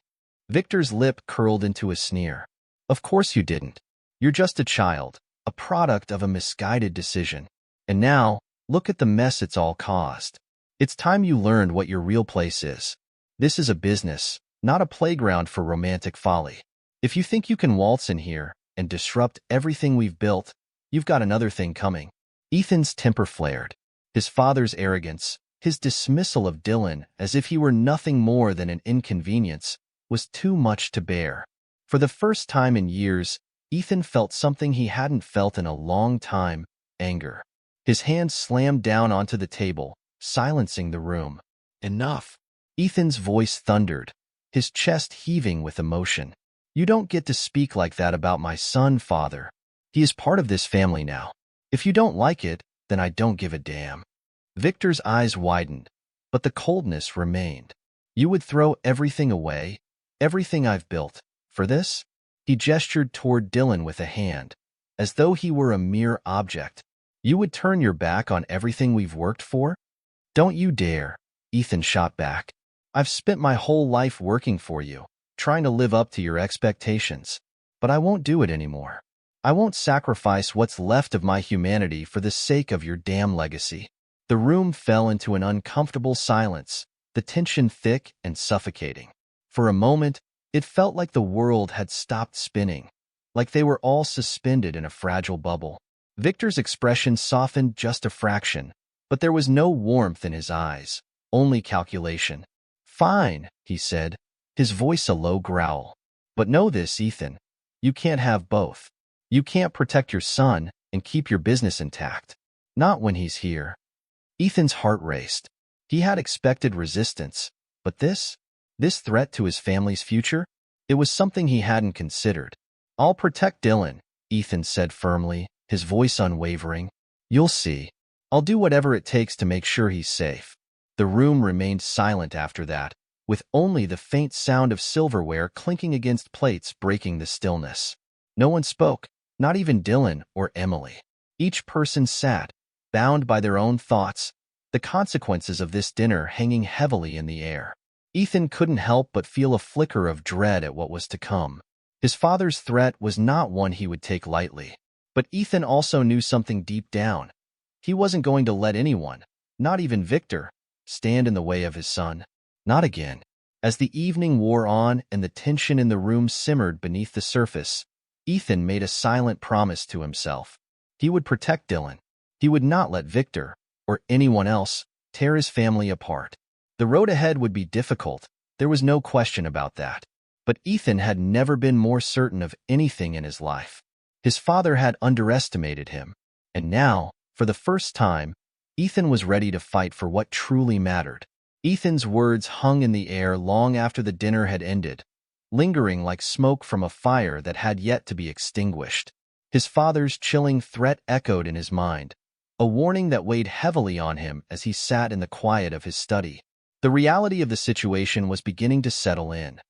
Victor's lip curled into a sneer. "Of course you didn't. You're just a child, a product of a misguided decision. And now, look at the mess it's all caused. It's time you learned what your real place is. This is a business, not a playground for romantic folly. If you think you can waltz in here and disrupt everything we've built, you've got another thing coming." Ethan's temper flared. His father's arrogance, his dismissal of Dylan as if he were nothing more than an inconvenience, was too much to bear. For the first time in years, Ethan felt something he hadn't felt in a long time: anger. His hand slammed down onto the table, silencing the room. "Enough!" Ethan's voice thundered, his chest heaving with emotion. "You don't get to speak like that about my son, Father. He is part of this family now. If you don't like it, then I don't give a damn." Victor's eyes widened, but the coldness remained. "You would throw everything away, everything I've built, for this?" He gestured toward Dylan with a hand, as though he were a mere object. "You would turn your back on everything we've worked for?" "Don't you dare," Ethan shot back. "I've spent my whole life working for you, trying to live up to your expectations. But I won't do it anymore. I won't sacrifice what's left of my humanity for the sake of your damn legacy." The room fell into an uncomfortable silence, the tension thick and suffocating. For a moment, it felt like the world had stopped spinning, like they were all suspended in a fragile bubble. Victor's expression softened just a fraction, but there was no warmth in his eyes, only calculation. "Fine," he said, his voice a low growl. "But know this, Ethan. You can't have both. You can't protect your son and keep your business intact. Not when he's here." Ethan's heart raced. He had expected resistance, but this threat to his family's future, it was something he hadn't considered. "I'll protect Dylan," Ethan said firmly, his voice unwavering. "You'll see. I'll do whatever it takes to make sure he's safe." The room remained silent after that, with only the faint sound of silverware clinking against plates breaking the stillness. No one spoke, not even Dylan or Emily. Each person sat, bound by their own thoughts, the consequences of this dinner hanging heavily in the air. Ethan couldn't help but feel a flicker of dread at what was to come. His father's threat was not one he would take lightly. But Ethan also knew something deep down. He wasn't going to let anyone, not even Victor, stand in the way of his son. Not again. As the evening wore on and the tension in the room simmered beneath the surface, Ethan made a silent promise to himself. He would protect Dylan. He would not let Victor, or anyone else, tear his family apart. The road ahead would be difficult, there was no question about that. But Ethan had never been more certain of anything in his life. His father had underestimated him, and now, for the first time, Ethan was ready to fight for what truly mattered. Ethan's words hung in the air long after the dinner had ended, lingering like smoke from a fire that had yet to be extinguished. His father's chilling threat echoed in his mind, a warning that weighed heavily on him as he sat in the quiet of his study. The reality of the situation was beginning to settle in.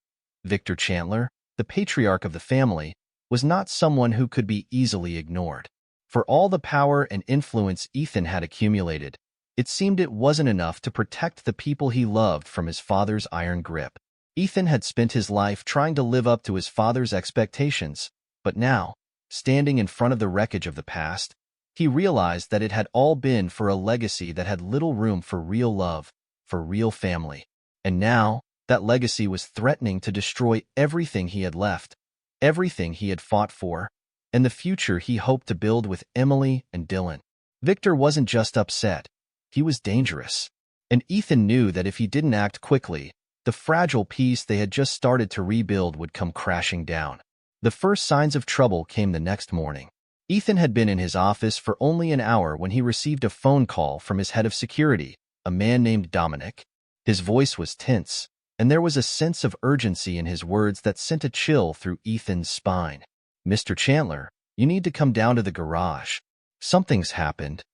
Victor Chandler, the patriarch of the family, was not someone who could be easily ignored. For all the power and influence Ethan had accumulated, it seemed it wasn't enough to protect the people he loved from his father's iron grip. Ethan had spent his life trying to live up to his father's expectations, but now, standing in front of the wreckage of the past, he realized that it had all been for a legacy that had little room for real love, for real family. And now, that legacy was threatening to destroy everything he had left, everything he had fought for, and the future he hoped to build with Emily and Dylan. Victor wasn't just upset. He was dangerous. And Ethan knew that if he didn't act quickly, the fragile piece they had just started to rebuild would come crashing down. The first signs of trouble came the next morning. Ethan had been in his office for only an hour when he received a phone call from his head of security, a man named Dominic. His voice was tense, and there was a sense of urgency in his words that sent a chill through Ethan's spine. "Mr. Chandler, you need to come down to the garage. Something's happened."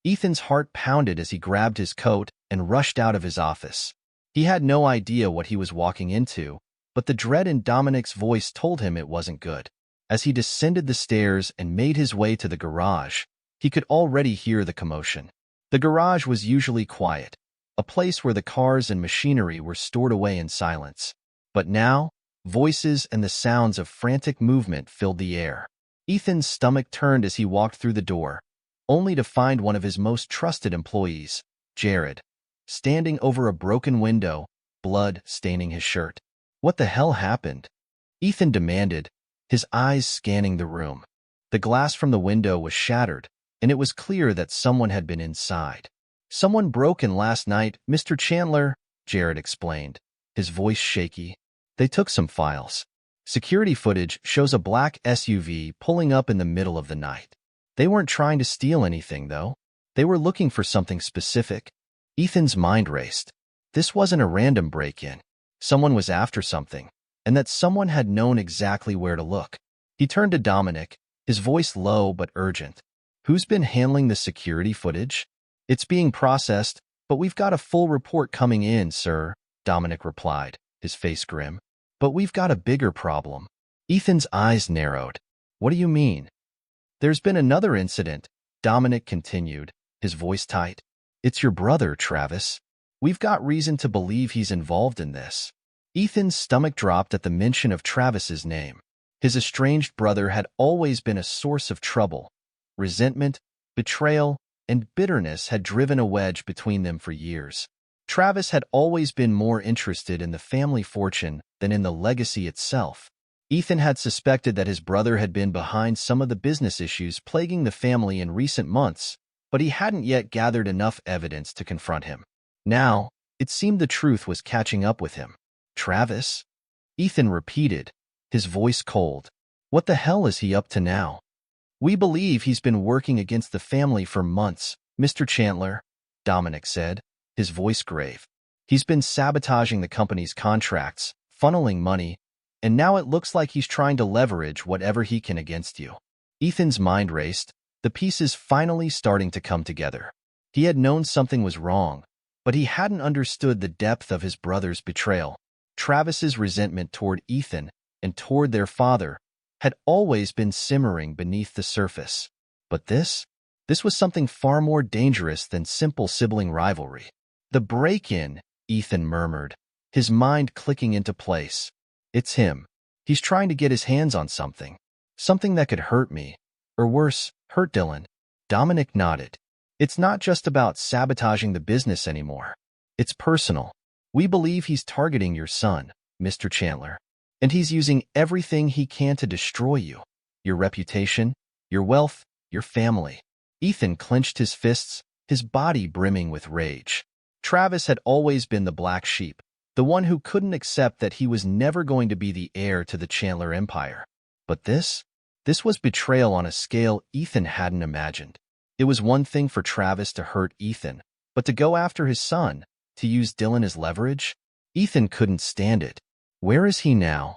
Ethan's heart pounded as he grabbed his coat and rushed out of his office. He had no idea what he was walking into, but the dread in Dominic's voice told him it wasn't good. As he descended the stairs and made his way to the garage, he could already hear the commotion. The garage was usually quiet, a place where the cars and machinery were stored away in silence. But now, voices and the sounds of frantic movement filled the air. Ethan's stomach turned as he walked through the door, only to find one of his most trusted employees, Jared, standing over a broken window, blood staining his shirt. "What the hell happened?" Ethan demanded, his eyes scanning the room. The glass from the window was shattered, and it was clear that someone had been inside. "Someone broke in last night, Mr. Chandler," Jared explained, his voice shaky. "They took some files. Security footage shows a black SUV pulling up in the middle of the night. They weren't trying to steal anything, though. They were looking for something specific." Ethan's mind raced. This wasn't a random break-in. Someone was after something, and that someone had known exactly where to look. He turned to Dominic, his voice low but urgent. "Who's been handling the security footage?" "It's being processed, but we've got a full report coming in, sir," Dominic replied, his face grim. "But we've got a bigger problem." Ethan's eyes narrowed. "What do you mean?" "There's been another incident," Dominic continued, his voice tight. "It's your brother, Travis. We've got reason to believe he's involved in this." Ethan's stomach dropped at the mention of Travis's name. His estranged brother had always been a source of trouble. Resentment, betrayal, and bitterness had driven a wedge between them for years. Travis had always been more interested in the family fortune than in the legacy itself. Ethan had suspected that his brother had been behind some of the business issues plaguing the family in recent months, but he hadn't yet gathered enough evidence to confront him. Now, it seemed the truth was catching up with him. "Travis?" Ethan repeated, his voice cold. "What the hell is he up to now?" "We believe he's been working against the family for months, Mr. Chandler," Dominic said, his voice grave. "He's been sabotaging the company's contracts, funneling money, and now it looks like he's trying to leverage whatever he can against you." Ethan's mind raced, the pieces finally starting to come together. He had known something was wrong, but he hadn't understood the depth of his brother's betrayal. Travis's resentment toward Ethan and toward their father had always been simmering beneath the surface. But this was something far more dangerous than simple sibling rivalry. "The break-in," Ethan murmured, his mind clicking into place. "It's him. He's trying to get his hands on something. Something that could hurt me. Or worse, hurt Dylan." Dominic nodded. "It's not just about sabotaging the business anymore. It's personal. We believe he's targeting your son, Mr. Chandler. And he's using everything he can to destroy you. Your reputation, your wealth, your family." Ethan clenched his fists, his body brimming with rage. Travis had always been the black sheep, the one who couldn't accept that he was never going to be the heir to the Chandler empire. But this was betrayal on a scale Ethan hadn't imagined. It was one thing for Travis to hurt Ethan, but to go after his son, to use Dylan as leverage? Ethan couldn't stand it. Where is he now?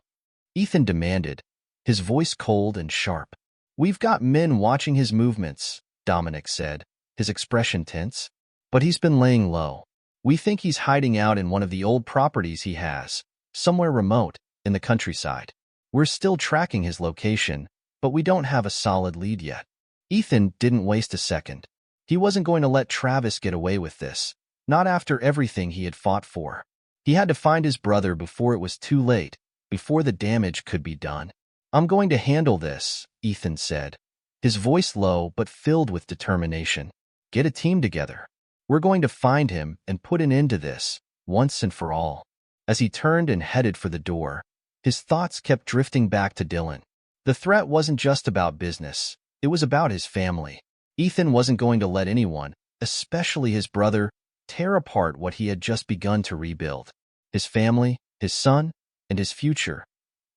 Ethan demanded, his voice cold and sharp. "We've got men watching his movements," Dominic said, his expression tense. "But he's been laying low. We think he's hiding out in one of the old properties he has, somewhere remote, in the countryside. We're still tracking his location, but we don't have a solid lead yet." Ethan didn't waste a second. He wasn't going to let Travis get away with this, not after everything he had fought for. He had to find his brother before it was too late, before the damage could be done. "I'm going to handle this," Ethan said, his voice low but filled with determination. "Get a team together. We're going to find him and put an end to this, once and for all." As he turned and headed for the door, his thoughts kept drifting back to Dylan. The threat wasn't just about business, it was about his family. Ethan wasn't going to let anyone, especially his brother, tear apart what he had just begun to rebuild. His family, his son, and his future.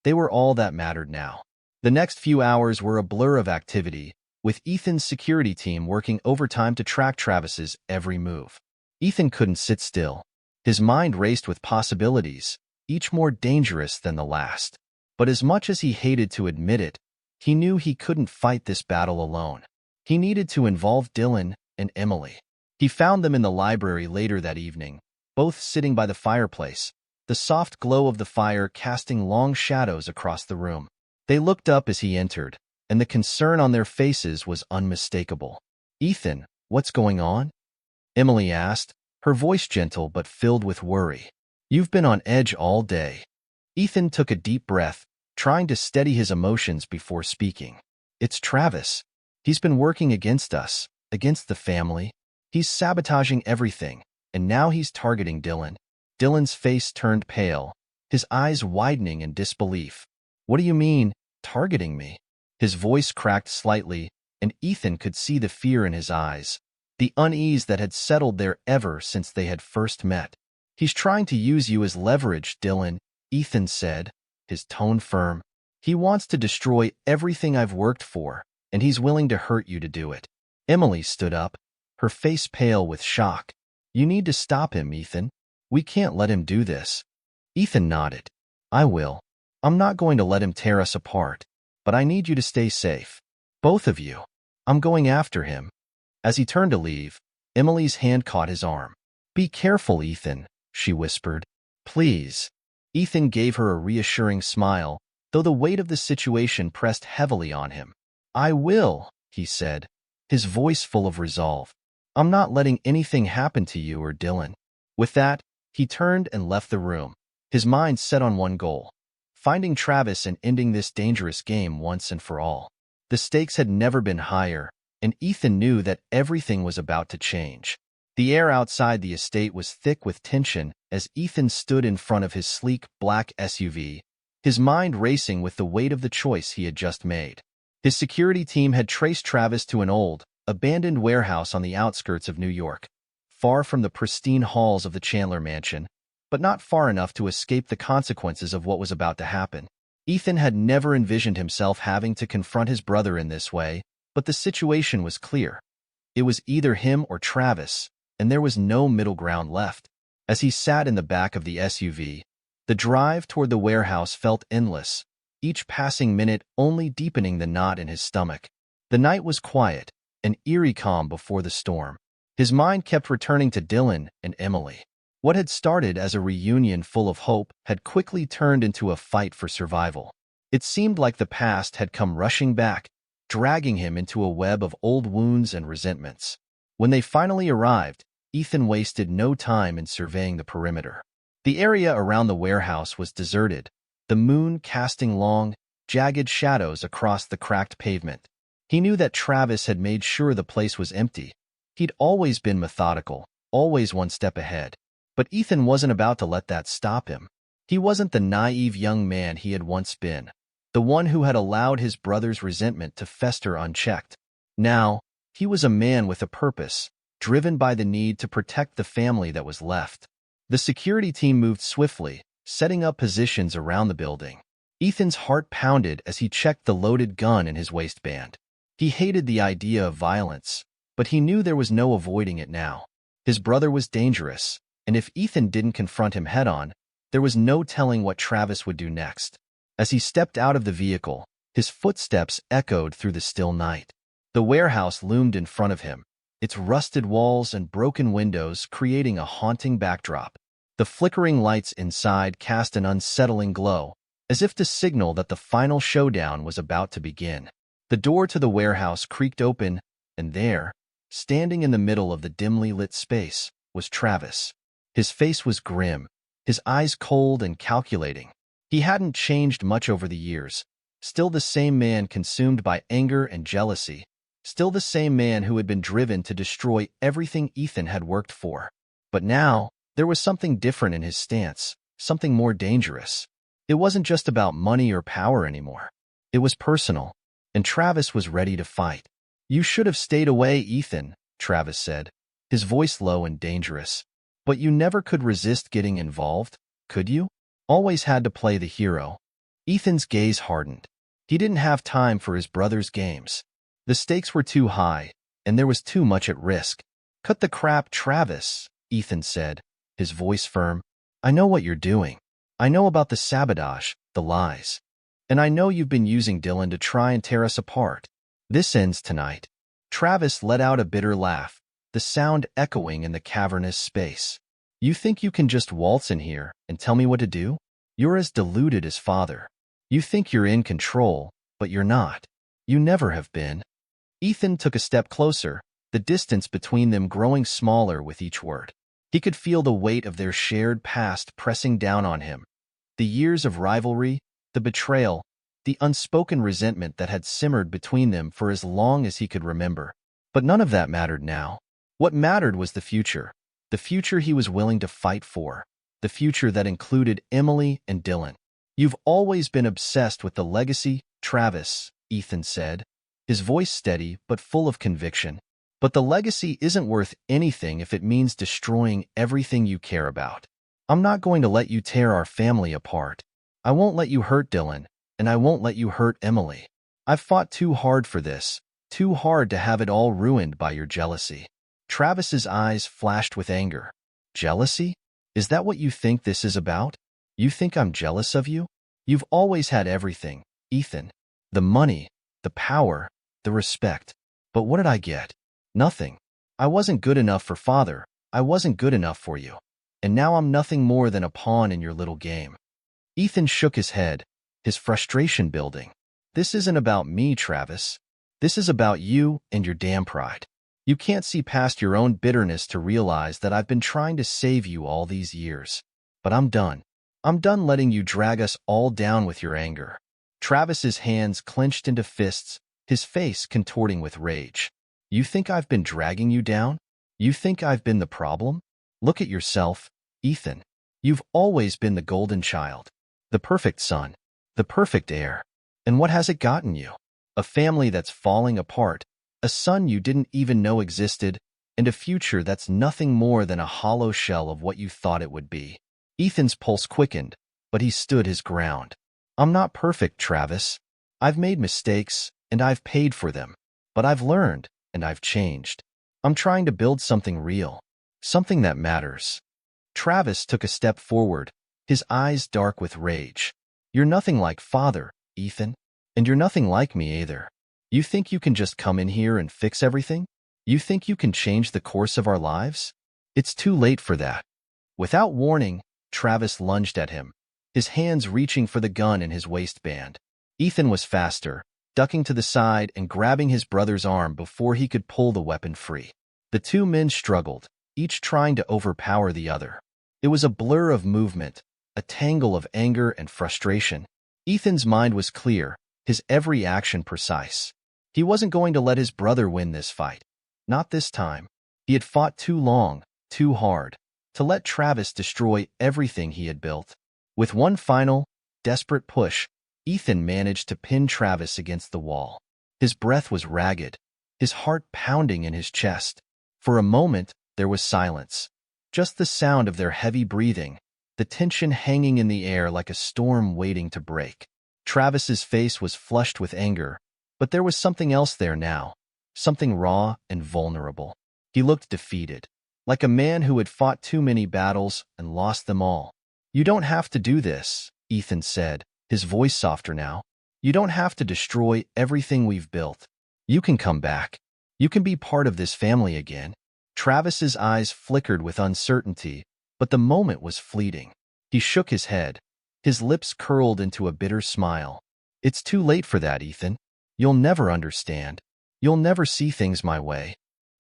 They were all that mattered now. The next few hours were a blur of activity, with Ethan's security team working overtime to track Travis's every move. Ethan couldn't sit still. His mind raced with possibilities, each more dangerous than the last. But as much as he hated to admit it, he knew he couldn't fight this battle alone. He needed to involve Dylan and Emily. He found them in the library later that evening, both sitting by the fireplace, the soft glow of the fire casting long shadows across the room. They looked up as he entered, and the concern on their faces was unmistakable. "Ethan, what's going on?" Emily asked, her voice gentle but filled with worry. "You've been on edge all day." Ethan took a deep breath, trying to steady his emotions before speaking. "It's Travis. He's been working against us, against the family. He's sabotaging everything, and now he's targeting Dylan." Dylan's face turned pale, his eyes widening in disbelief. "What do you mean, targeting me?" His voice cracked slightly, and Ethan could see the fear in his eyes, the unease that had settled there ever since they had first met. "He's trying to use you as leverage, Dylan," Ethan said, his tone firm. "He wants to destroy everything I've worked for, and he's willing to hurt you to do it." Emily stood up, her face pale with shock. "You need to stop him, Ethan. We can't let him do this." Ethan nodded. "I will. I'm not going to let him tear us apart, but I need you to stay safe. Both of you. I'm going after him." As he turned to leave, Emily's hand caught his arm. "Be careful, Ethan," she whispered. "Please." Ethan gave her a reassuring smile, though the weight of the situation pressed heavily on him. "I will," he said, his voice full of resolve. "I'm not letting anything happen to you or Dylan." With that, he turned and left the room, his mind set on one goal: finding Travis and ending this dangerous game once and for all. The stakes had never been higher, and Ethan knew that everything was about to change. The air outside the estate was thick with tension as Ethan stood in front of his sleek, black SUV, his mind racing with the weight of the choice he had just made. His security team had traced Travis to an old, abandoned warehouse on the outskirts of New York, far from the pristine halls of the Chandler mansion, but not far enough to escape the consequences of what was about to happen. Ethan had never envisioned himself having to confront his brother in this way, but the situation was clear. It was either him or Travis, and there was no middle ground left. As he sat in the back of the SUV, the drive toward the warehouse felt endless, each passing minute only deepening the knot in his stomach. The night was quiet, an eerie calm before the storm. His mind kept returning to Dylan and Emily. What had started as a reunion full of hope had quickly turned into a fight for survival. It seemed like the past had come rushing back, dragging him into a web of old wounds and resentments. When they finally arrived, Ethan wasted no time in surveying the perimeter. The area around the warehouse was deserted, the moon casting long, jagged shadows across the cracked pavement. He knew that Travis had made sure the place was empty. He'd always been methodical, always one step ahead. But Ethan wasn't about to let that stop him. He wasn't the naive young man he had once been, the one who had allowed his brother's resentment to fester unchecked. Now, he was a man with a purpose, driven by the need to protect the family that was left. The security team moved swiftly, setting up positions around the building. Ethan's heart pounded as he checked the loaded gun in his waistband. He hated the idea of violence, but he knew there was no avoiding it now. His brother was dangerous, and if Ethan didn't confront him head-on, there was no telling what Travis would do next. As he stepped out of the vehicle, his footsteps echoed through the still night. The warehouse loomed in front of him, its rusted walls and broken windows creating a haunting backdrop. The flickering lights inside cast an unsettling glow, as if to signal that the final showdown was about to begin. The door to the warehouse creaked open, and there, standing in the middle of the dimly lit space, was Travis. His face was grim, his eyes cold and calculating. He hadn't changed much over the years, still the same man consumed by anger and jealousy, still the same man who had been driven to destroy everything Ethan had worked for. But now, there was something different in his stance, something more dangerous. It wasn't just about money or power anymore. It was personal, and Travis was ready to fight. "You should have stayed away, Ethan," Travis said, his voice low and dangerous. "But you never could resist getting involved, could you? Always had to play the hero." Ethan's gaze hardened. He didn't have time for his brother's games. The stakes were too high, and there was too much at risk. "Cut the crap, Travis," Ethan said, his voice firm. "I know what you're doing. I know about the sabotage, the lies. And I know you've been using Dylan to try and tear us apart. This ends tonight." Travis let out a bitter laugh, the sound echoing in the cavernous space. "You think you can just waltz in here and tell me what to do? You're as deluded as father. You think you're in control, but you're not. You never have been." Ethan took a step closer, the distance between them growing smaller with each word. He could feel the weight of their shared past pressing down on him. The years of rivalry, the betrayal, the unspoken resentment that had simmered between them for as long as he could remember. But none of that mattered now. What mattered was the future he was willing to fight for, the future that included Emily and Dylan. "You've always been obsessed with the legacy, Travis," Ethan said, his voice steady but full of conviction. "But the legacy isn't worth anything if it means destroying everything you care about. I'm not going to let you tear our family apart. I won't let you hurt Dylan, and I won't let you hurt Emily. I've fought too hard for this, too hard to have it all ruined by your jealousy." Travis's eyes flashed with anger. "Jealousy? Is that what you think this is about? You think I'm jealous of you? You've always had everything, Ethan. The money, the power, the respect. But what did I get? Nothing. I wasn't good enough for father. I wasn't good enough for you. And now I'm nothing more than a pawn in your little game." Ethan shook his head, his frustration building. "This isn't about me, Travis. This is about you and your damn pride. You can't see past your own bitterness to realize that I've been trying to save you all these years. But I'm done. I'm done letting you drag us all down with your anger." Travis's hands clenched into fists, his face contorting with rage. "You think I've been dragging you down? You think I've been the problem? Look at yourself, Ethan. You've always been the golden child, the perfect son, the perfect heir. And what has it gotten you? A family that's falling apart, a son you didn't even know existed, and a future that's nothing more than a hollow shell of what you thought it would be." Ethan's pulse quickened, but he stood his ground. "I'm not perfect, Travis. I've made mistakes, and I've paid for them. But I've learned, and I've changed. I'm trying to build something real, something that matters." Travis took a step forward, his eyes dark with rage. "You're nothing like father, Ethan. And you're nothing like me either. You think you can just come in here and fix everything? You think you can change the course of our lives? It's too late for that." Without warning, Travis lunged at him, his hands reaching for the gun in his waistband. Ethan was faster, ducking to the side and grabbing his brother's arm before he could pull the weapon free. The two men struggled, each trying to overpower the other. It was a blur of movement, a tangle of anger and frustration. Ethan's mind was clear, his every action precise. He wasn't going to let his brother win this fight. Not this time. He had fought too long, too hard, to let Travis destroy everything he had built. With one final, desperate push, Ethan managed to pin Travis against the wall. His breath was ragged, his heart pounding in his chest. For a moment, there was silence. Just the sound of their heavy breathing, the tension hanging in the air like a storm waiting to break. Travis's face was flushed with anger, but there was something else there now, something raw and vulnerable. He looked defeated, like a man who had fought too many battles and lost them all. "You don't have to do this," Ethan said, his voice softer now. You don't have to destroy everything we've built. You can come back. You can be part of this family again. Travis's eyes flickered with uncertainty, but the moment was fleeting. He shook his head. His lips curled into a bitter smile. It's too late for that, Ethan. You'll never understand. You'll never see things my way.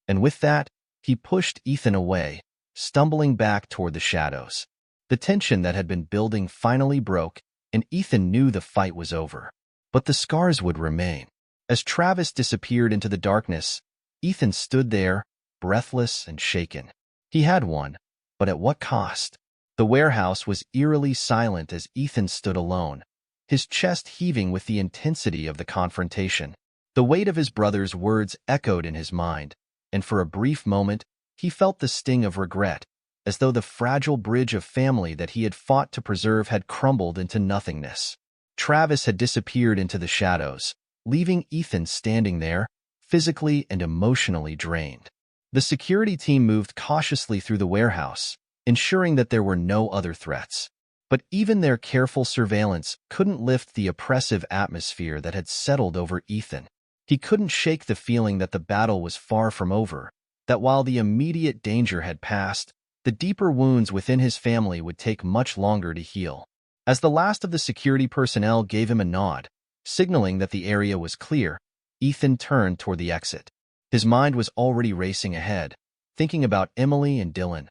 And with that, he pushed Ethan away, stumbling back toward the shadows. The tension that had been building finally broke, and Ethan knew the fight was over. But the scars would remain. As Travis disappeared into the darkness, Ethan stood there, breathless and shaken. He had won, but at what cost? The warehouse was eerily silent as Ethan stood alone, his chest heaving with the intensity of the confrontation. The weight of his brother's words echoed in his mind, and for a brief moment, he felt the sting of regret, as though the fragile bridge of family that he had fought to preserve had crumbled into nothingness. Travis had disappeared into the shadows, leaving Ethan standing there, physically and emotionally drained. The security team moved cautiously through the warehouse, ensuring that there were no other threats. But even their careful surveillance couldn't lift the oppressive atmosphere that had settled over Ethan. He couldn't shake the feeling that the battle was far from over, that while the immediate danger had passed, the deeper wounds within his family would take much longer to heal. As the last of the security personnel gave him a nod, signaling that the area was clear, Ethan turned toward the exit. His mind was already racing ahead, thinking about Emily and Dylan,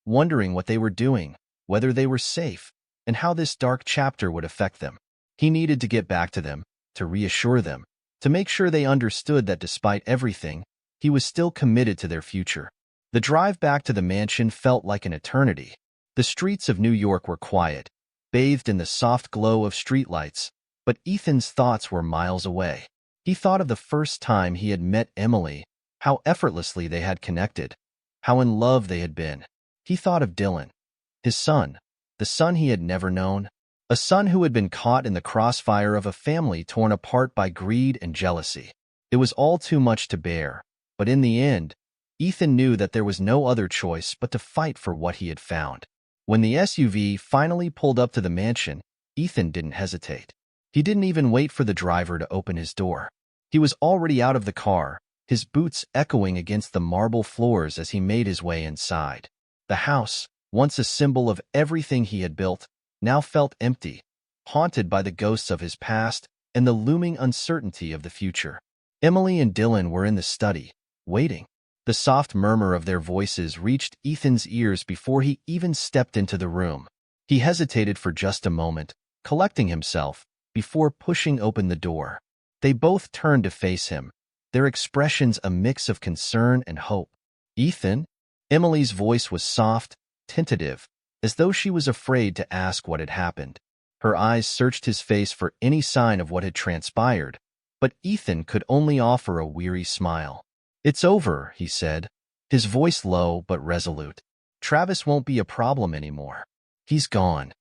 wondering what they were doing, whether they were safe, and how this dark chapter would affect them. He needed to get back to them, to reassure them, to make sure they understood that despite everything, he was still committed to their future. The drive back to the mansion felt like an eternity. The streets of New York were quiet, bathed in the soft glow of streetlights, but Ethan's thoughts were miles away. He thought of the first time he had met Emily, how effortlessly they had connected, how in love they had been. He thought of Dylan, his son, the son he had never known, a son who had been caught in the crossfire of a family torn apart by greed and jealousy. It was all too much to bear, but in the end, Ethan knew that there was no other choice but to fight for what he had found. When the SUV finally pulled up to the mansion, Ethan didn't hesitate. He didn't even wait for the driver to open his door. He was already out of the car, his boots echoing against the marble floors as he made his way inside. The house, once a symbol of everything he had built, now felt empty, haunted by the ghosts of his past and the looming uncertainty of the future. Emily and Dylan were in the study, waiting. The soft murmur of their voices reached Ethan's ears before he even stepped into the room. He hesitated for just a moment, collecting himself, before pushing open the door. They both turned to face him, their expressions a mix of concern and hope. "Ethan?" Emily's voice was soft, tentative, as though she was afraid to ask what had happened. Her eyes searched his face for any sign of what had transpired, but Ethan could only offer a weary smile. "It's over," he said, his voice low but resolute. "Travis won't be a problem anymore. He's gone."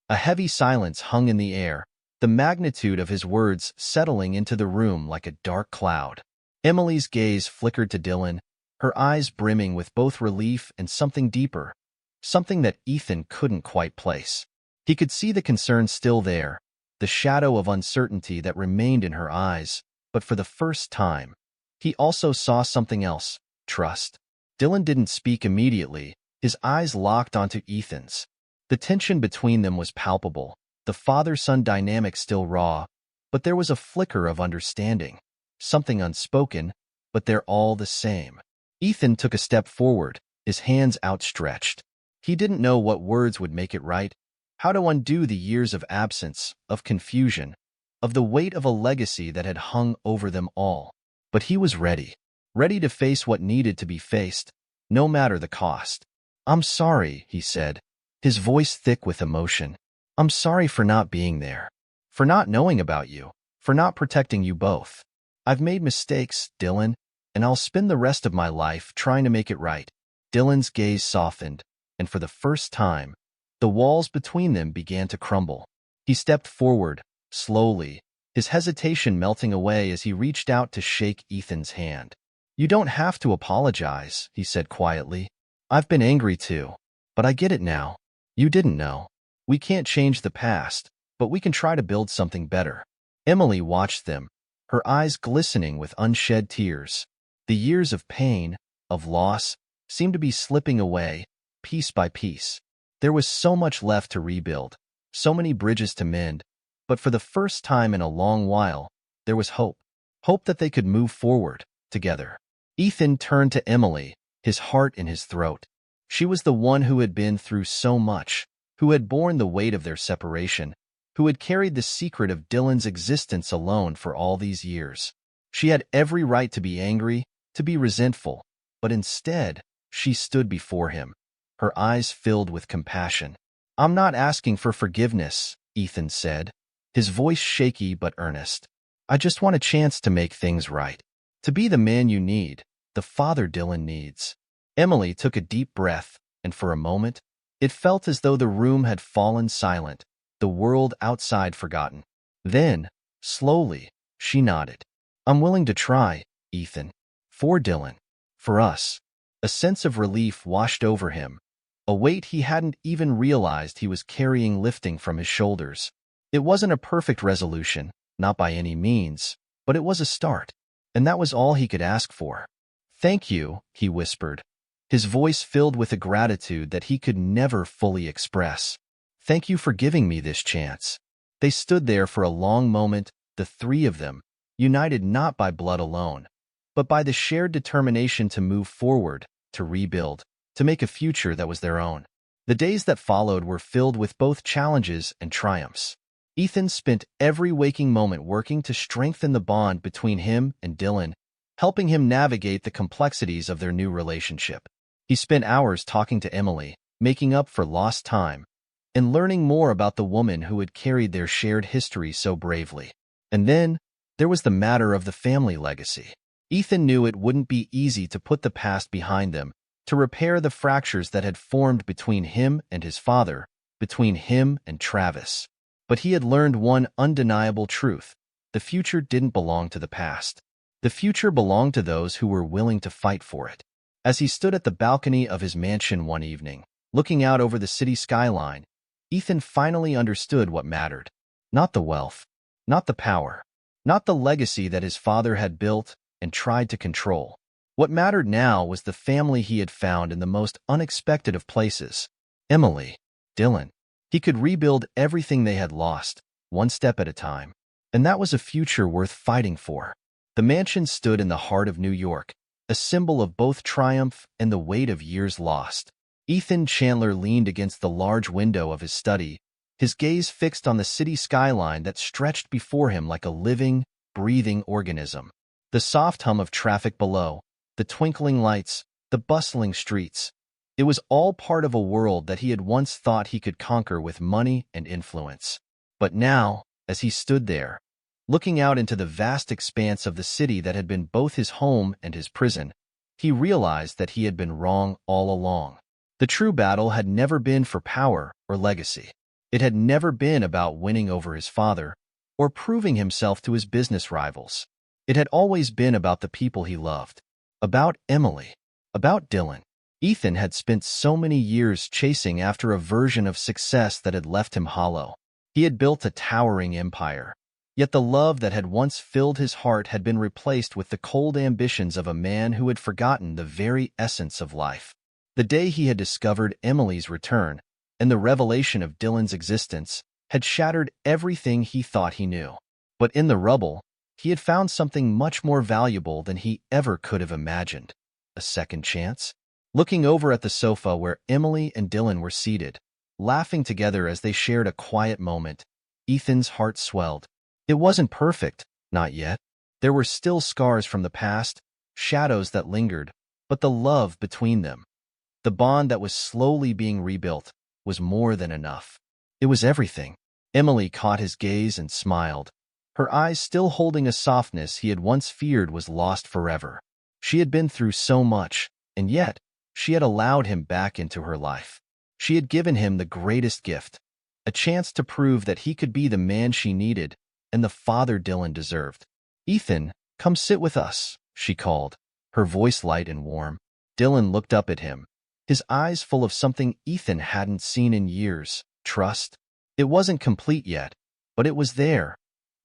A heavy silence hung in the air, the magnitude of his words settling into the room like a dark cloud. Emily's gaze flickered to Dylan, her eyes brimming with both relief and something deeper, something that Ethan couldn't quite place. He could see the concern still there, the shadow of uncertainty that remained in her eyes, but for the first time, he also saw something else: trust. Dylan didn't speak immediately, his eyes locked onto Ethan's. The tension between them was palpable, the father-son dynamic still raw, but there was a flicker of understanding, something unspoken, but they're all the same. Ethan took a step forward, his hands outstretched. He didn't know what words would make it right, how to undo the years of absence, of confusion, of the weight of a legacy that had hung over them all. But he was ready to face what needed to be faced, no matter the cost. "I'm sorry," he said, his voice thick with emotion. "I'm sorry for not being there, for not knowing about you, for not protecting you both. I've made mistakes, Dylan, and I'll spend the rest of my life trying to make it right." Dylan's gaze softened, and for the first time, the walls between them began to crumble. He stepped forward, slowly, his hesitation melting away as he reached out to shake Ethan's hand. "You don't have to apologize," he said quietly. "I've been angry too, but I get it now. You didn't know. We can't change the past, but we can try to build something better." Emily watched them, her eyes glistening with unshed tears. The years of pain, of loss, seemed to be slipping away, piece by piece. There was so much left to rebuild, so many bridges to mend, but for the first time in a long while, there was hope. Hope that they could move forward, together. Ethan turned to Emily, his heart in his throat. She was the one who had been through so much, who had borne the weight of their separation, who had carried the secret of Dylan's existence alone for all these years. She had every right to be angry, to be resentful, but instead, she stood before him, her eyes filled with compassion. "I'm not asking for forgiveness," Ethan said, his voice shaky but earnest. "I just want a chance to make things right, to be the man you need, the father Dylan needs." Emily took a deep breath, and for a moment, it felt as though the room had fallen silent, the world outside forgotten. Then, slowly, she nodded. "I'm willing to try, Ethan. For Dylan. For us." A sense of relief washed over him, a weight he hadn't even realized he was carrying lifting from his shoulders. It wasn't a perfect resolution, not by any means, but it was a start, and that was all he could ask for. "Thank you," he whispered, his voice filled with a gratitude that he could never fully express. "Thank you for giving me this chance." They stood there for a long moment, the three of them, united not by blood alone, but by the shared determination to move forward, to rebuild, to make a future that was their own. The days that followed were filled with both challenges and triumphs. Ethan spent every waking moment working to strengthen the bond between him and Dylan, helping him navigate the complexities of their new relationship. He spent hours talking to Emily, making up for lost time, and learning more about the woman who had carried their shared history so bravely. And then, there was the matter of the family legacy. Ethan knew it wouldn't be easy to put the past behind them, to repair the fractures that had formed between him and his father, between him and Travis. But he had learned one undeniable truth: the future didn't belong to the past. The future belonged to those who were willing to fight for it. As he stood at the balcony of his mansion one evening, looking out over the city skyline, Ethan finally understood what mattered. Not the wealth, not the power, not the legacy that his father had built and tried to control. What mattered now was the family he had found in the most unexpected of places: Emily, Dylan. He could rebuild everything they had lost, one step at a time, and that was a future worth fighting for. The mansion stood in the heart of New York, a symbol of both triumph and the weight of years lost. Ethan Chandler leaned against the large window of his study, his gaze fixed on the city skyline that stretched before him like a living, breathing organism. The soft hum of traffic below, the twinkling lights, the bustling streets. It was all part of a world that he had once thought he could conquer with money and influence. But now, as he stood there, looking out into the vast expanse of the city that had been both his home and his prison, he realized that he had been wrong all along. The true battle had never been for power or legacy. It had never been about winning over his father or proving himself to his business rivals. It had always been about the people he loved, about Emily, about Dylan. Ethan had spent so many years chasing after a version of success that had left him hollow. He had built a towering empire, yet the love that had once filled his heart had been replaced with the cold ambitions of a man who had forgotten the very essence of life. The day he had discovered Emily's return and the revelation of Dylan's existence had shattered everything he thought he knew. But in the rubble, he had found something much more valuable than he ever could have imagined: a second chance. Looking over at the sofa where Emily and Dylan were seated, laughing together as they shared a quiet moment, Ethan's heart swelled. It wasn't perfect, not yet. There were still scars from the past, shadows that lingered, but the love between them, the bond that was slowly being rebuilt, was more than enough. It was everything. Emily caught his gaze and smiled, her eyes still holding a softness he had once feared was lost forever. She had been through so much, and yet, she had allowed him back into her life. She had given him the greatest gift, a chance to prove that he could be the man she needed and the father Dylan deserved. "Ethan, come sit with us," she called, her voice light and warm. Dylan looked up at him, his eyes full of something Ethan hadn't seen in years: trust. It wasn't complete yet, but it was there,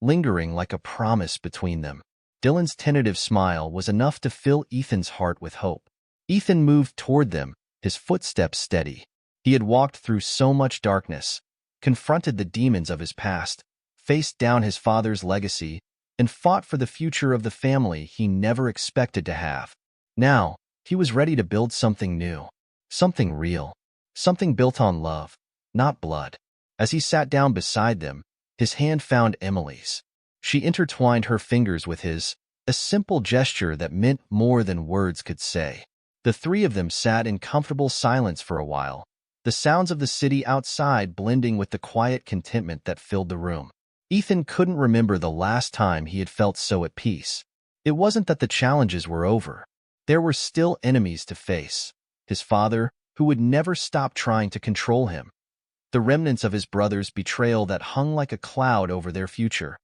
lingering like a promise between them. Dylan's tentative smile was enough to fill Ethan's heart with hope. Ethan moved toward them, his footsteps steady. He had walked through so much darkness, confronted the demons of his past, faced down his father's legacy, and fought for the future of the family he never expected to have. Now, he was ready to build something new, something real, something built on love, not blood. As he sat down beside them, his hand found Emily's. She intertwined her fingers with his, a simple gesture that meant more than words could say. The three of them sat in comfortable silence for a while, the sounds of the city outside blending with the quiet contentment that filled the room. Ethan couldn't remember the last time he had felt so at peace. It wasn't that the challenges were over. There were still enemies to face. His father, who would never stop trying to control him. The remnants of his brother's betrayal that hung like a cloud over their future.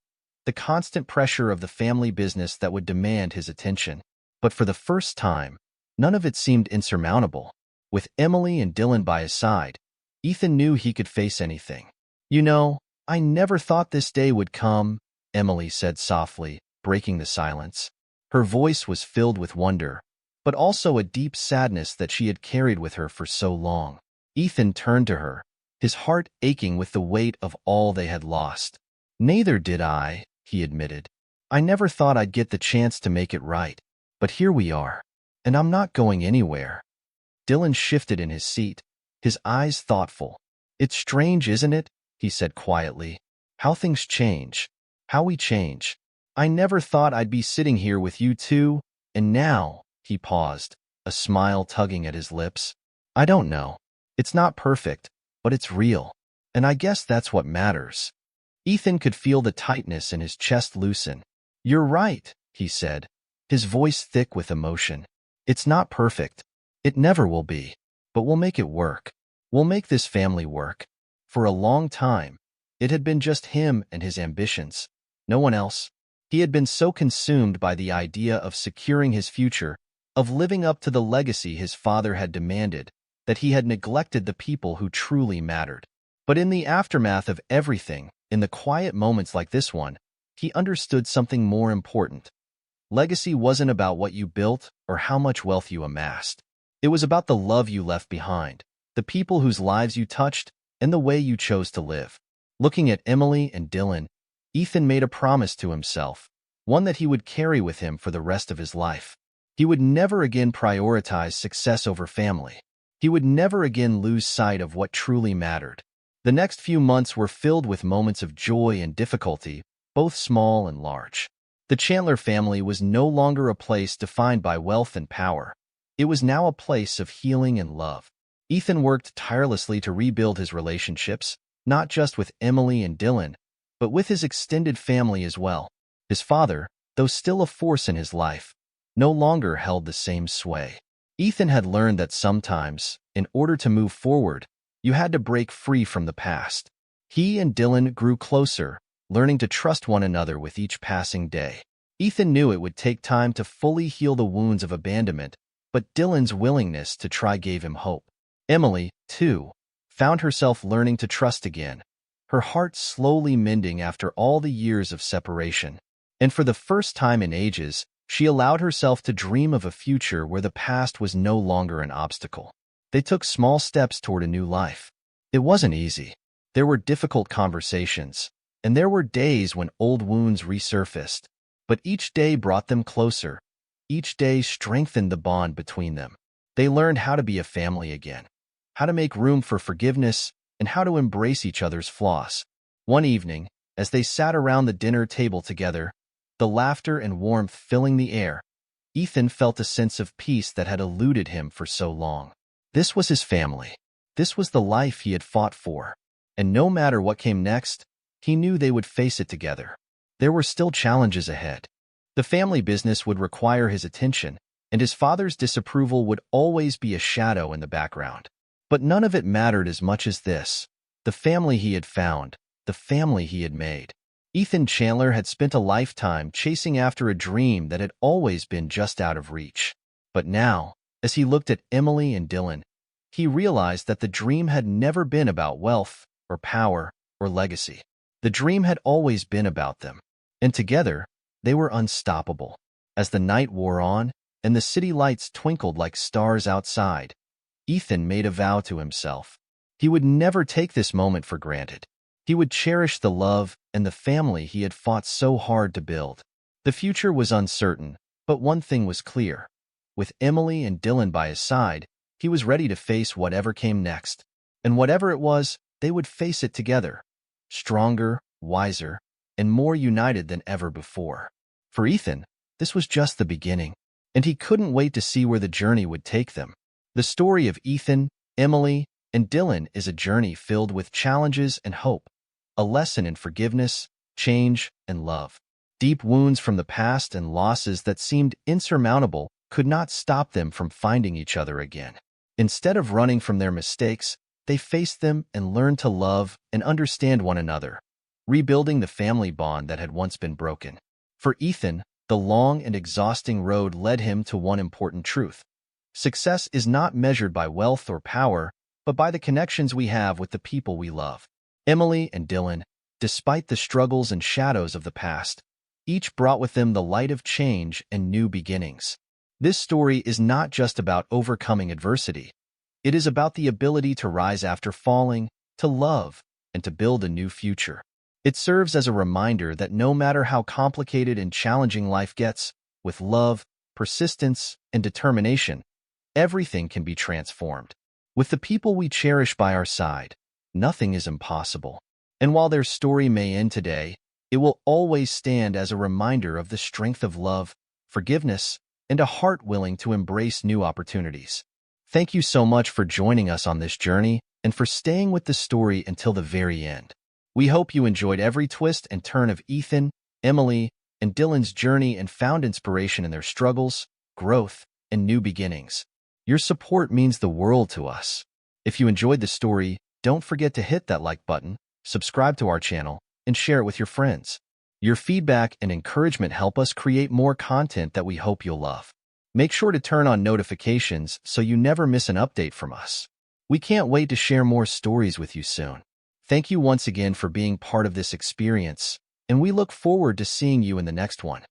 The constant pressure of the family business that would demand his attention. But for the first time, none of it seemed insurmountable. With Emily and Dylan by his side, Ethan knew he could face anything. "You know, I never thought this day would come," Emily said softly, breaking the silence. Her voice was filled with wonder, but also a deep sadness that she had carried with her for so long. Ethan turned to her, his heart aching with the weight of all they had lost. "Neither did I," he admitted. "I never thought I'd get the chance to make it right. But here we are, and I'm not going anywhere." Dylan shifted in his seat, his eyes thoughtful. "It's strange, isn't it?" he said quietly. "How things change. How we change. I never thought I'd be sitting here with you two, and now," he paused, a smile tugging at his lips. "I don't know. It's not perfect, but it's real. And I guess that's what matters." Ethan could feel the tightness in his chest loosen. "You're right," he said, his voice thick with emotion. "It's not perfect. It never will be. But we'll make it work. We'll make this family work." For a long time, it had been just him and his ambitions. No one else. He had been so consumed by the idea of securing his future, of living up to the legacy his father had demanded, that he had neglected the people who truly mattered. But in the aftermath of everything, in the quiet moments like this one, he understood something more important. Legacy wasn't about what you built or how much wealth you amassed. It was about the love you left behind, the people whose lives you touched, and the way you chose to live. Looking at Emily and Dylan, Ethan made a promise to himself, one that he would carry with him for the rest of his life. He would never again prioritize success over family. He would never again lose sight of what truly mattered. The next few months were filled with moments of joy and difficulty, both small and large. The Chandler family was no longer a place defined by wealth and power. It was now a place of healing and love. Ethan worked tirelessly to rebuild his relationships, not just with Emily and Dylan, but with his extended family as well. His father, though still a force in his life, no longer held the same sway. Ethan had learned that sometimes, in order to move forward, you had to break free from the past. He and Dylan grew closer, learning to trust one another with each passing day. Ethan knew it would take time to fully heal the wounds of abandonment, but Dylan's willingness to try gave him hope. Emily, too, found herself learning to trust again, her heart slowly mending after all the years of separation. And for the first time in ages, she allowed herself to dream of a future where the past was no longer an obstacle. They took small steps toward a new life. It wasn't easy. There were difficult conversations, and there were days when old wounds resurfaced. But each day brought them closer. Each day strengthened the bond between them. They learned how to be a family again, how to make room for forgiveness, and how to embrace each other's flaws. One evening, as they sat around the dinner table together, the laughter and warmth filling the air, Ethan felt a sense of peace that had eluded him for so long. This was his family. This was the life he had fought for. And no matter what came next, he knew they would face it together. There were still challenges ahead. The family business would require his attention, and his father's disapproval would always be a shadow in the background. But none of it mattered as much as this, the family he had found, the family he had made. Ethan Chandler had spent a lifetime chasing after a dream that had always been just out of reach. But now, as he looked at Emily and Dylan, he realized that the dream had never been about wealth or power or legacy. The The dream had always been about them, and together, they were unstoppable. As the night wore on, and the city lights twinkled like stars outside, Ethan made a vow to himself. He would never take this moment for granted. He would cherish the love and the family he had fought so hard to build. The future was uncertain, but one thing was clear. With Emily and Dylan by his side, he was ready to face whatever came next. And whatever it was, they would face it together, stronger, wiser, and more united than ever before. For Ethan, this was just the beginning, and he couldn't wait to see where the journey would take them. The story of Ethan, Emily, and Dylan is a journey filled with challenges and hope, a lesson in forgiveness, change, and love. Deep wounds from the past and losses that seemed insurmountable could not stop them from finding each other again. Instead of running from their mistakes, they faced them and learned to love and understand one another, rebuilding the family bond that had once been broken. For Ethan, the long and exhausting road led him to one important truth. Success is not measured by wealth or power, but by the connections we have with the people we love. Emily and Dylan, despite the struggles and shadows of the past, each brought with them the light of change and new beginnings. This story is not just about overcoming adversity. It is about the ability to rise after falling, to love, and to build a new future. It serves as a reminder that no matter how complicated and challenging life gets, with love, persistence, and determination, everything can be transformed. With the people we cherish by our side, nothing is impossible. And while their story may end today, it will always stand as a reminder of the strength of love, forgiveness, and a heart willing to embrace new opportunities. Thank you so much for joining us on this journey and for staying with the story until the very end. We hope you enjoyed every twist and turn of Ethan, Emily, and Dylan's journey and found inspiration in their struggles, growth, and new beginnings. Your support means the world to us. If you enjoyed the story, don't forget to hit that like button, subscribe to our channel, and share it with your friends. Your feedback and encouragement help us create more content that we hope you'll love. Make sure to turn on notifications so you never miss an update from us. We can't wait to share more stories with you soon. Thank you once again for being part of this experience, and we look forward to seeing you in the next one.